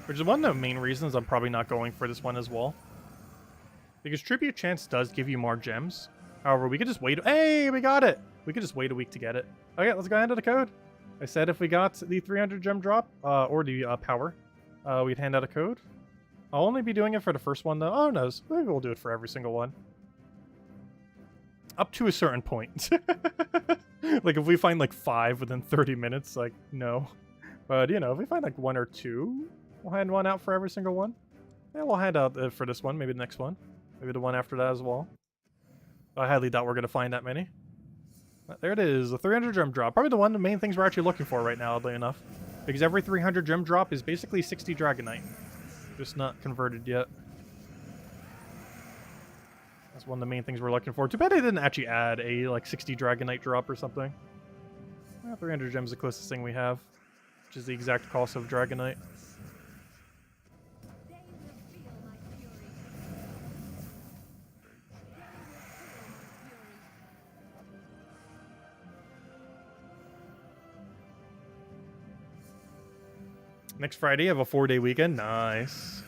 Which is one of the main reasons I'm probably not going for this one as well. Because tribute chance does give you more gems. However, we could just wait. Hey, we got it! We could just wait a week to get it. Okay, let's go hand out the code. I said if we got the 300 gem drop, or the power, we'd hand out a code. I'll only be doing it for the first one, though. Oh, no. Maybe we'll do it for every single one. up to a certain point. Like, if we find, like, 5 within 30 minutes, like, no. But, you know, if we find, like, 1 or 2, we'll hand one out for every single one. Yeah, we'll hand out for this one, maybe the next one. Maybe the one after that as well. I highly doubt we're going to find that many. But there it is, a 300 gem drop. Probably the main things we're actually looking for right now, oddly enough. Because every 300 gem drop is basically 60 Dragonite. Just not converted yet. That's one of the main things we're looking for. Too bad they didn't actually add a, like, 60 Dragonite drop or something. Well, 300 gems is the closest thing we have. Which is the exact cost of Dragonite. Next Friday, I have a 4-day weekend. Nice.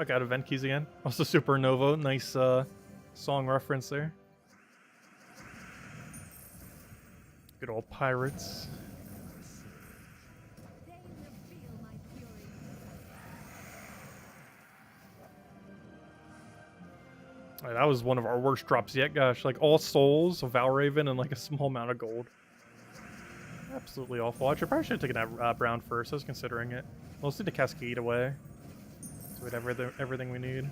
I got event keys again. Also Supernova. Nice song reference there. Good old pirates. Right, that was one of our worst drops yet. Gosh, like all souls, a Valraven, and like a small amount of gold. Absolutely awful. I probably should have taken that brown first. I was considering it. We'll just need to cascade away. So we have everything we need.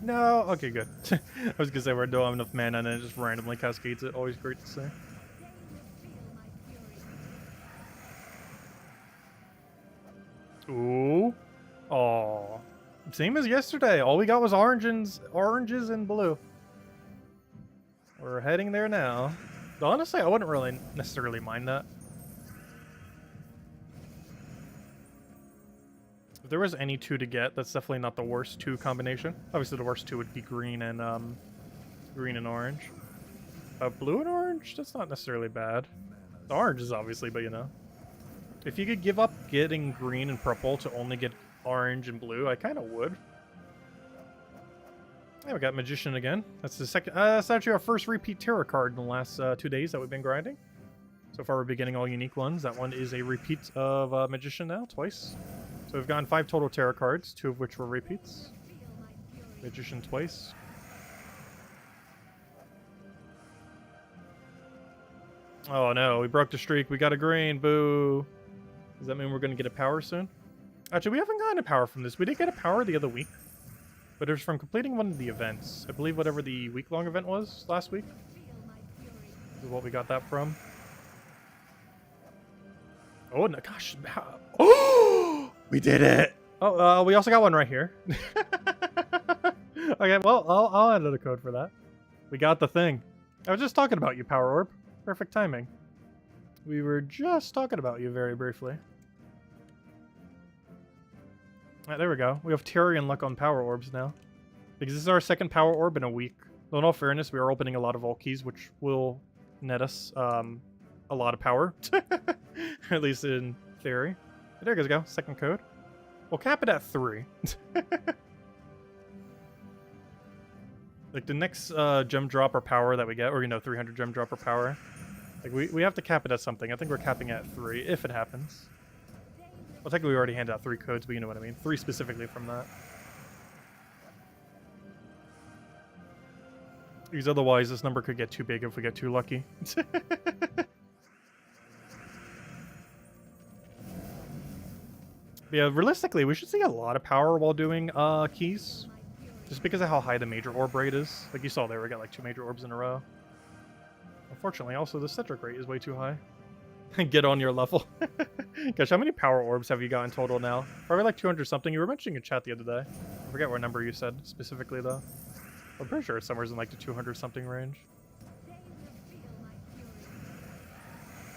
No, okay, good. I was gonna say we don't have enough mana and then it just randomly cascades it. Always great to see. Ooh. Aw. Same as yesterday. All we got was oranges and blue. We're heading there now. But honestly, I wouldn't really necessarily mind that. If there was any 2 to get, that's definitely not the worst 2 combination. Obviously, the worst 2 would be green and orange. Blue and orange, that's not necessarily bad. The orange is obviously, but you know. If you could give up getting green and purple to only get orange and blue, I kind of would. Yeah, we got Magician again. That's the second. That's actually our first repeat tarot card in the last 2 days that we've been grinding. So far, we've been getting all unique ones. That one is a repeat of Magician now, twice. So we've gotten 5 total tarot cards, 2 of which were repeats. Magician twice. Oh no, we broke the streak. We got a green. Boo. Does that mean we're going to get a power soon? Actually, we haven't gotten a power from this. We did get a power the other week. But it was from completing one of the events. I believe whatever the week-long event was last week. This is what we got that from. Oh, no, gosh. Oh! We did it! Oh, we also got one right here. Okay, well, I'll add another code for that. We got the thing. I was just talking about you, Power Orb. Perfect timing. We were just talking about you very briefly. Alright, there we go. We have Tyrian luck on Power Orbs now. Because this is our second Power Orb in a week. Though in all fairness, we are opening a lot of Vault Keys, which will net us a lot of power. At least in theory. But there you guys go. Second code. We'll cap it at 3. Like the next gem drop or power that we get, or 300 gem drop or power. Like we have to cap it at something. I think we're capping at 3 if it happens. Well, technically we already handed out 3 codes, but you know what I mean. 3 specifically from that. Because otherwise this number could get too big if we get too lucky. Yeah, realistically, we should see a lot of power while doing keys. Just because of how high the major orb rate is. Like you saw there, we got like 2 major orbs in a row. Unfortunately, also the Cedric rate is way too high. Get on your level. Gosh, how many power orbs have you got in total now? Probably like 200 something. You were mentioning in chat the other day. I forget what number you said specifically though. I'm pretty sure it's somewhere in like the 200 something range.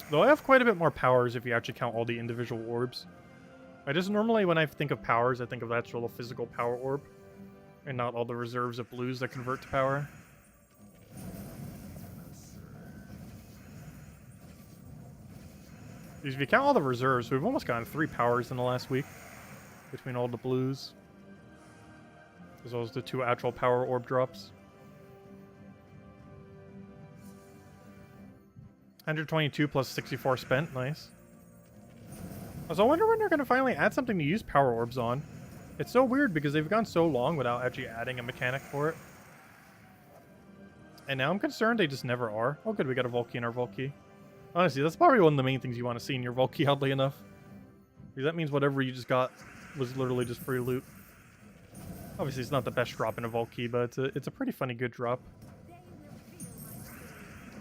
Though I have quite a bit more powers if you actually count all the individual orbs. I just normally, when I think of powers, I think of the actual physical power orb. And not all the reserves of blues that convert to power. Because if you count all the reserves, we've almost gotten 3 powers in the last week. Between all the blues. As well as the 2 actual power orb drops. 122 plus 64 spent. Nice. So I wonder when they're going to finally add something to use power orbs on. It's so weird because they've gone so long without actually adding a mechanic for it. And now I'm concerned they just never are. Oh good, we got a Volkey in our Volkey. Honestly, that's probably one of the main things you want to see in your Volkey, oddly enough. Because that means whatever you just got was literally just free loot. Obviously, it's not the best drop in a Volkey, but it's a pretty funny good drop.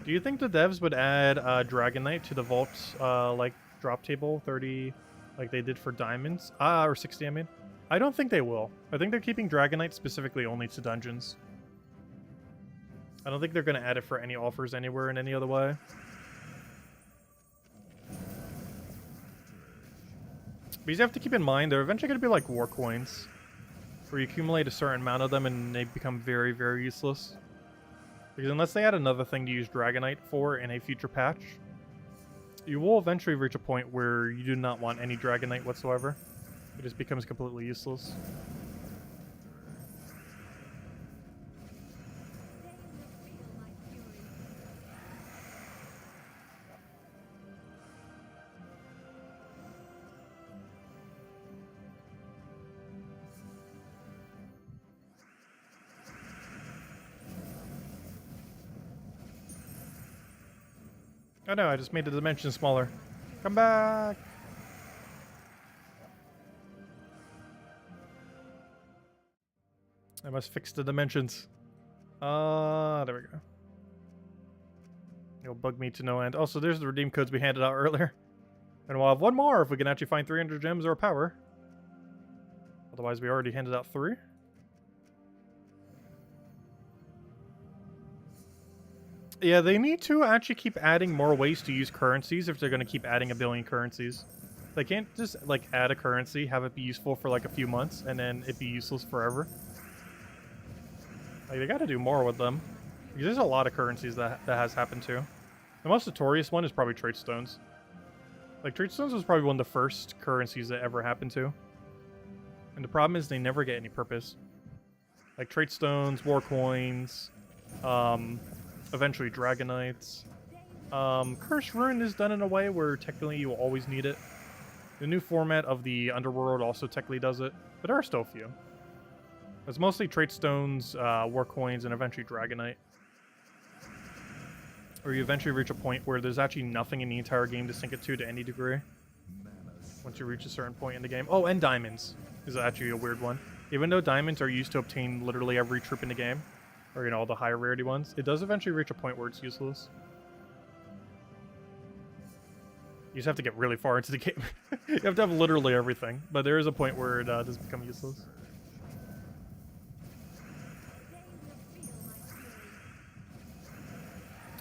Do you think the devs would add Dragon Knight to the Vault, like, drop table 30, like they did for Diamonds? Or 60, I mean. I don't think they will. I think they're keeping Dragon Knight specifically only to dungeons. I don't think they're going to add it for any offers anywhere in any other way. But you have to keep in mind, they're eventually going to be like war coins, where you accumulate a certain amount of them and they become very, very useless. Because unless they add another thing to use Dragonite for in a future patch, you will eventually reach a point where you do not want any Dragonite whatsoever. It just becomes completely useless. Oh no, I just made the dimension smaller. Come back! I must fix the dimensions. There we go. It'll bug me to no end. Also, there's the redeem codes we handed out earlier. And we'll have one more if we can actually find 300 gems or a power. Otherwise, we already handed out 3. Yeah, they need to actually keep adding more ways to use currencies if they're going to keep adding a billion currencies. They can't just, like, add a currency, have it be useful for, like, a few months, and then it be useless forever. Like, they gotta do more with them. Because there's a lot of currencies that has happened to. The most notorious one is probably Trait Stones. Like, Trait Stones was probably one of the first currencies that ever happened to. And the problem is they never get any purpose. Like, Trait Stones, War Coins, eventually Dragonites. Curse Rune is done in a way where technically you will always need it. The new format of the Underworld also technically does it, but there are still a few. It's mostly Trait Stones, War Coins, and eventually Dragonite. Or you eventually reach a point where there's actually nothing in the entire game to sync it to any degree. Once you reach a certain point in the game. Oh, and Diamonds is actually a weird one. Even though Diamonds are used to obtain literally every troop in the game, or, you know, all the higher rarity ones, it does eventually reach a point where it's useless. You just have to get really far into the game. You have to have literally everything, but there is a point where it does become useless.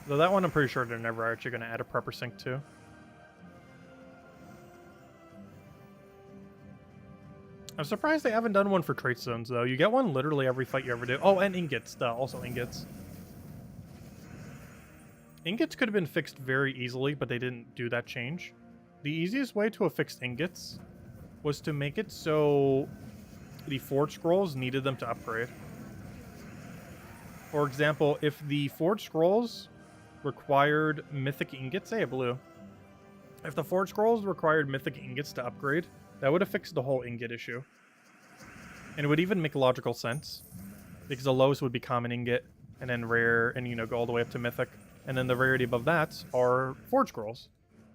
Though that one I'm pretty sure they're never actually going to add a proper sync to. I'm surprised they haven't done one for Trait Stones, though. You get one literally every fight you ever do. Oh, and Ingots, also Ingots. Ingots could have been fixed very easily, but they didn't do that change. The easiest way to have fixed Ingots was to make it so the Forge Scrolls needed them to upgrade. For example, if the Forge Scrolls required Mythic Ingots, say a blue. If the Forge Scrolls required Mythic Ingots to upgrade, that would have fixed the whole ingot issue. And it would even make logical sense. Because the lowest would be common ingot, and then rare, and, you know, go all the way up to mythic. And then the rarity above that are Forge Scrolls.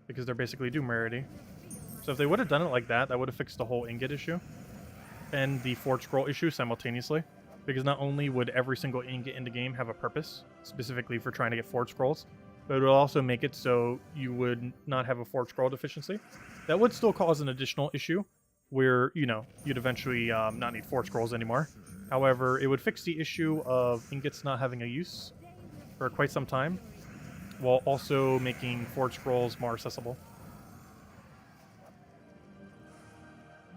Because they're basically Doom rarity. So if they would have done it like that, that would have fixed the whole ingot issue. And the Forge Scroll issue simultaneously. Because not only would every single ingot in the game have a purpose, specifically for trying to get Forge Scrolls, but it would also make it so you would not have a Forge Scroll deficiency. That would still cause an additional issue, where, you know, you'd eventually not need Forge Scrolls anymore. However, it would fix the issue of ingots not having a use for quite some time, while also making Forge Scrolls more accessible.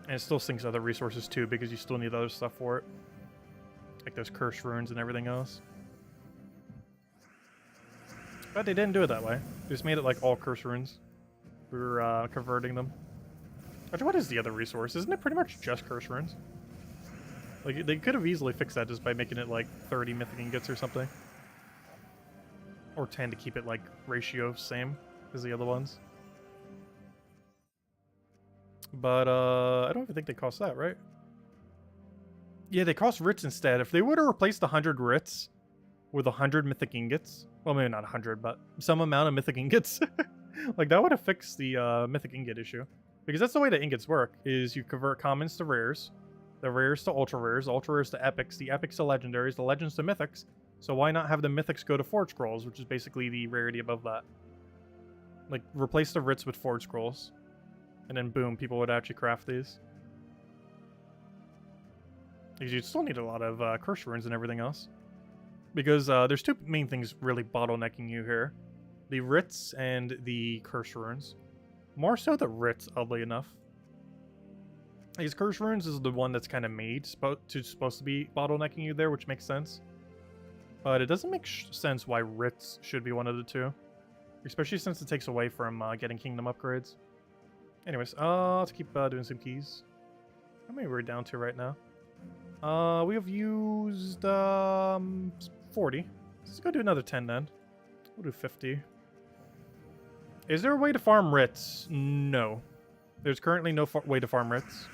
And it still sinks other resources too, because you still need other stuff for it. Like those curse runes and everything else. But they didn't do it that way. They just made it like all curse runes. We were converting them. Actually, what is the other resource? Isn't it pretty much just curse runes? Like, they could have easily fixed that just by making it like 30 mythic ingots or something. Or 10 to keep it like ratio same as the other ones. But I don't even think they cost that, right? Yeah, they cost writs instead. If they would have replaced 100 writs with 100 mythic ingots, well, maybe not 100, but some amount of mythic ingots, like that would have fixed the mythic ingot issue. Because that's the way that ingots work, is you convert commons to rares, the rares to ultra rares to epics, the epics to legendaries, the legends to mythics. So why not have the mythics go to forge scrolls, which is basically the rarity above that. Like, replace the writs with forge scrolls. And then boom, people would actually craft these. Because you'd still need a lot of curse runes and everything else. Because there's two main things really bottlenecking you here. The writs and the curse runes. More so the writs, oddly enough. These curse runes is the one that's kind of made supposed to be bottlenecking you there, which makes sense. But it doesn't make sense why writs should be one of the two. Especially since it takes away from getting kingdom upgrades. Anyways, let's keep doing some keys. How many we're down to right now? We have used 40. Let's go do another 10 then. We'll do 50. Is there a way to farm writs? No. There's currently no way to farm writs.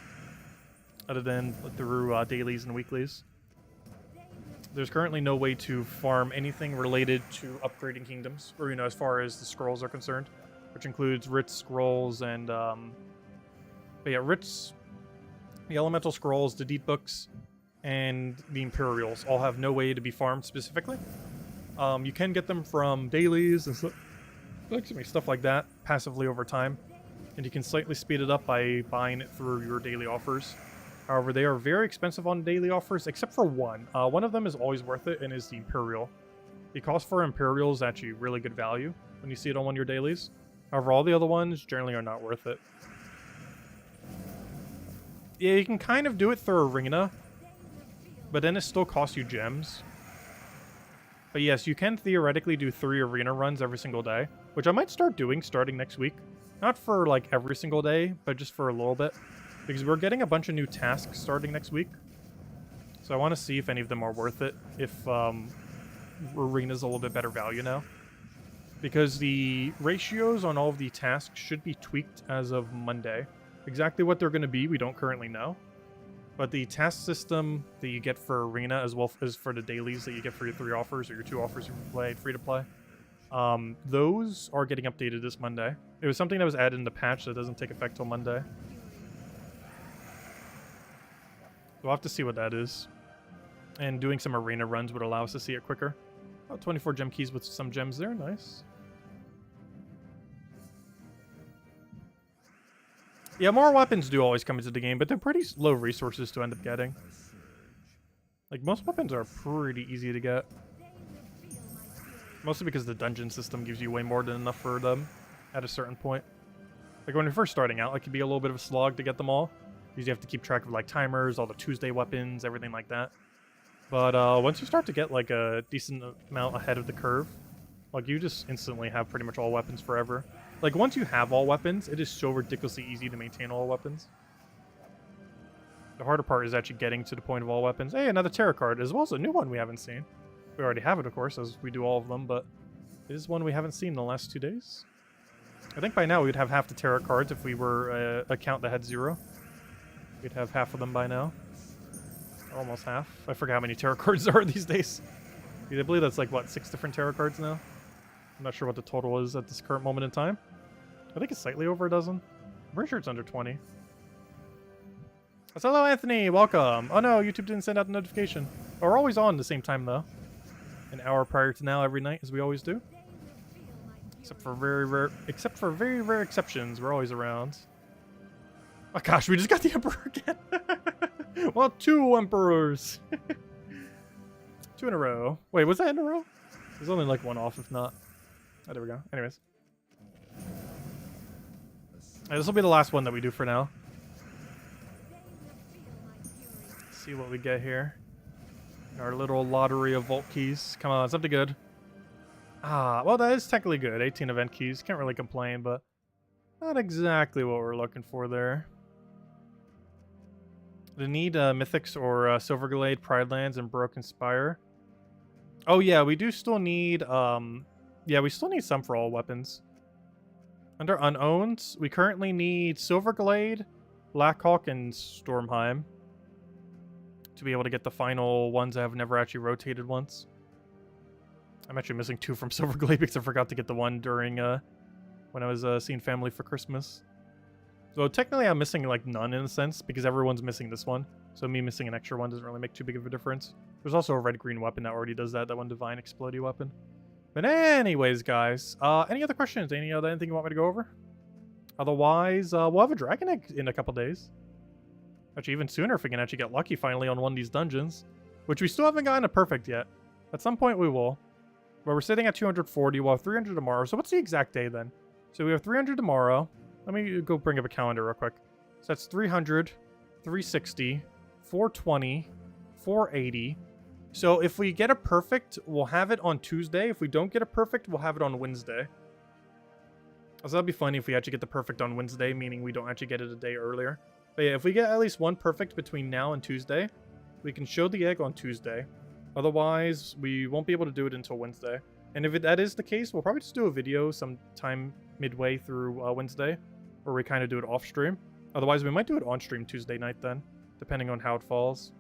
Other than through dailies and weeklies. There's currently no way to farm anything related to upgrading kingdoms. Or, you know, as far as the scrolls are concerned. Which includes writs, scrolls, and... but yeah, writs, the elemental scrolls, the deep books, and the Imperials all have no way to be farmed specifically. You can get them from dailies and stuff like that passively over time, and you can slightly speed it up by buying it through your daily offers. However, they are very expensive on daily offers, except for one. One of them is always worth it, and is the Imperial. The cost for Imperial is actually really good value when you see it on one of your dailies. However, all the other ones generally are not worth it. Yeah, you can kind of do it through Arena, but then it still costs you gems. But yes, you can theoretically do 3 Arena runs every single day, which I might start doing starting next week. Not for like every single day, but just for a little bit. Because we're getting a bunch of new tasks starting next week. So I want to see if any of them are worth it, if Arena's a little bit better value now. Because the ratios on all of the tasks should be tweaked as of Monday. Exactly what they're going to be, we don't currently know. But the task system that you get for Arena, as well as for the dailies that you get for your 3 offers or your 2 offers you play free to play, those are getting updated this Monday. It was something that was added in the patch that doesn't take effect till Monday. We'll have to see what that is. And doing some Arena runs would allow us to see it quicker. Oh, 24 gem keys with some gems there. Nice. Yeah, more weapons do always come into the game, but they're pretty low resources to end up getting. Like, most weapons are pretty easy to get. Mostly because the dungeon system gives you way more than enough for them at a certain point. Like, when you're first starting out, it can be a little bit of a slog to get them all. Because you have to keep track of, like, timers, all the Tuesday weapons, everything like that. But once you start to get like a decent amount ahead of the curve, like you just instantly have pretty much all weapons forever. Like once you have all weapons, it is so ridiculously easy to maintain all weapons. The harder part is actually getting to the point of all weapons. Hey, another tarot card, as well as a new one we haven't seen. We already have it, of course, as we do all of them, but it is one we haven't seen in the last 2 days. I think by now we'd have half the tarot cards if we were an account that had 0. We'd have half of them by now. Almost half. I forget how many tarot cards there are these days. I believe that's like, what, 6 different tarot cards now? I'm not sure what the total is at this current moment in time. I think it's slightly over a dozen. I'm pretty sure it's under 20. So, hello, Anthony. Welcome. Oh, no, YouTube didn't send out the notification. Oh, we're always on at the same time, though. An hour prior to now every night, as we always do. Except for very rare exceptions, we're always around. Oh, gosh, we just got the Emperor again. Well, 2 Emperors. 2 in a row. Wait, was that in a row? There's only like 1 off, if not. Oh, there we go. Anyways. Alright, this will be the last one that we do for now. Let's see what we get here. Our little lottery of vault keys. Come on, something good. Ah, well, that is technically good. 18 event keys. Can't really complain, but not exactly what we're looking for there. We need Mythics or Silverglade, Pride Lands, and Broken Spire. Oh yeah, we do still need yeah, we still need some for all weapons. Under unowned, we currently need Silverglade, Blackhawk, and Stormheim to be able to get the final ones that have never actually rotated once. I'm actually missing 2 from Silverglade because I forgot to get the one during when I was seeing family for Christmas. So technically I'm missing like none in a sense because everyone's missing this one. So me missing an extra one doesn't really make too big of a difference. There's also a red-green weapon that already does that one Divine Explodey weapon. But anyways, guys, any other questions? Anything you want me to go over? Otherwise, we'll have a Dragon Egg in a couple days. Actually, even sooner if we can actually get lucky finally on one of these dungeons. Which we still haven't gotten a perfect yet. At some point we will. But we're sitting at 240, we'll have 300 tomorrow. So what's the exact day then? So we have 300 tomorrow. Let me go bring up a calendar real quick. So that's 300, 360, 420, 480. So if we get a perfect, we'll have it on Tuesday. If we don't get a perfect, we'll have it on Wednesday. So that'd be funny if we actually get the perfect on Wednesday, meaning we don't actually get it a day earlier. But yeah, if we get at least one perfect between now and Tuesday, we can show the egg on Tuesday. Otherwise, we won't be able to do it until Wednesday. And if that is the case, we'll probably just do a video sometime midway through Wednesday, where we kind of do it off stream. Otherwise, we might do it on stream Tuesday night then, depending on how it falls.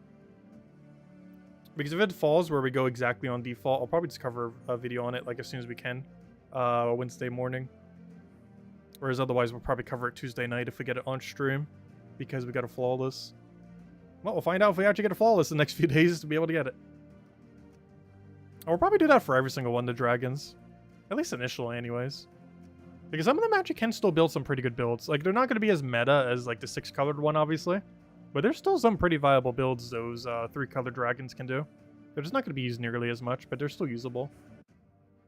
Because if it falls where we go exactly on default, I'll probably just cover a video on it like as soon as we can Wednesday morning. Whereas otherwise, we'll probably cover it Tuesday night if we get it on stream, because we got a flawless. Well, we'll find out if we actually get a flawless in the next few days to be able to get it. And we'll probably do that for every single one of the dragons. At least initially, anyways. Because some of them actually can still build some pretty good builds. Like, they're not going to be as meta as, like, the 6-colored one, obviously. But there's still some pretty viable builds those 3-colored dragons can do. They're just not going to be used nearly as much, but they're still usable.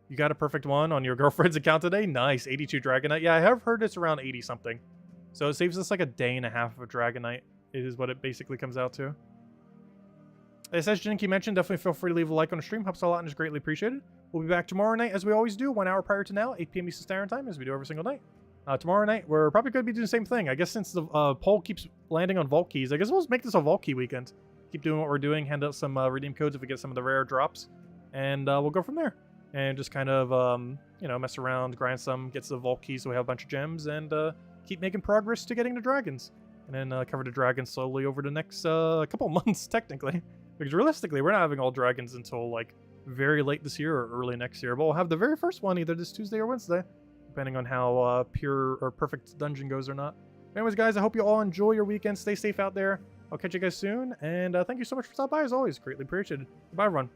You got a perfect one on your girlfriend's account today? Nice. 82 Dragonite. Yeah, I have heard it's around 80-something. So it saves us, like, a day and a half of a Dragonite. It is what it basically comes out to. As Jinky mentioned, definitely feel free to leave a like on the stream. Helps a lot and is greatly appreciated. We'll be back tomorrow night, as we always do, 1 hour prior to now, 8 p.m. Eastern Standard Time, as we do every single night. Tomorrow night, we're probably going to be doing the same thing. I guess since the poll keeps landing on Vault Keys, I guess we'll just make this a Vault Key weekend. Keep doing what we're doing, hand out some redeem codes if we get some of the rare drops, and we'll go from there. And just kind of, you know, mess around, grind some, get the Vault Keys so we have a bunch of gems, and keep making progress to getting the dragons. And then cover the dragons slowly over the next couple months, technically. Because realistically, we're not having all dragons until, like, very late this year or early next year. But we'll have the very first one either this Tuesday or Wednesday, depending on how pure or perfect dungeon goes or not. Anyways, guys, I hope you all enjoy your weekend. Stay safe out there. I'll catch you guys soon. And thank you so much for stopping by, as always. Greatly appreciated. Goodbye, everyone.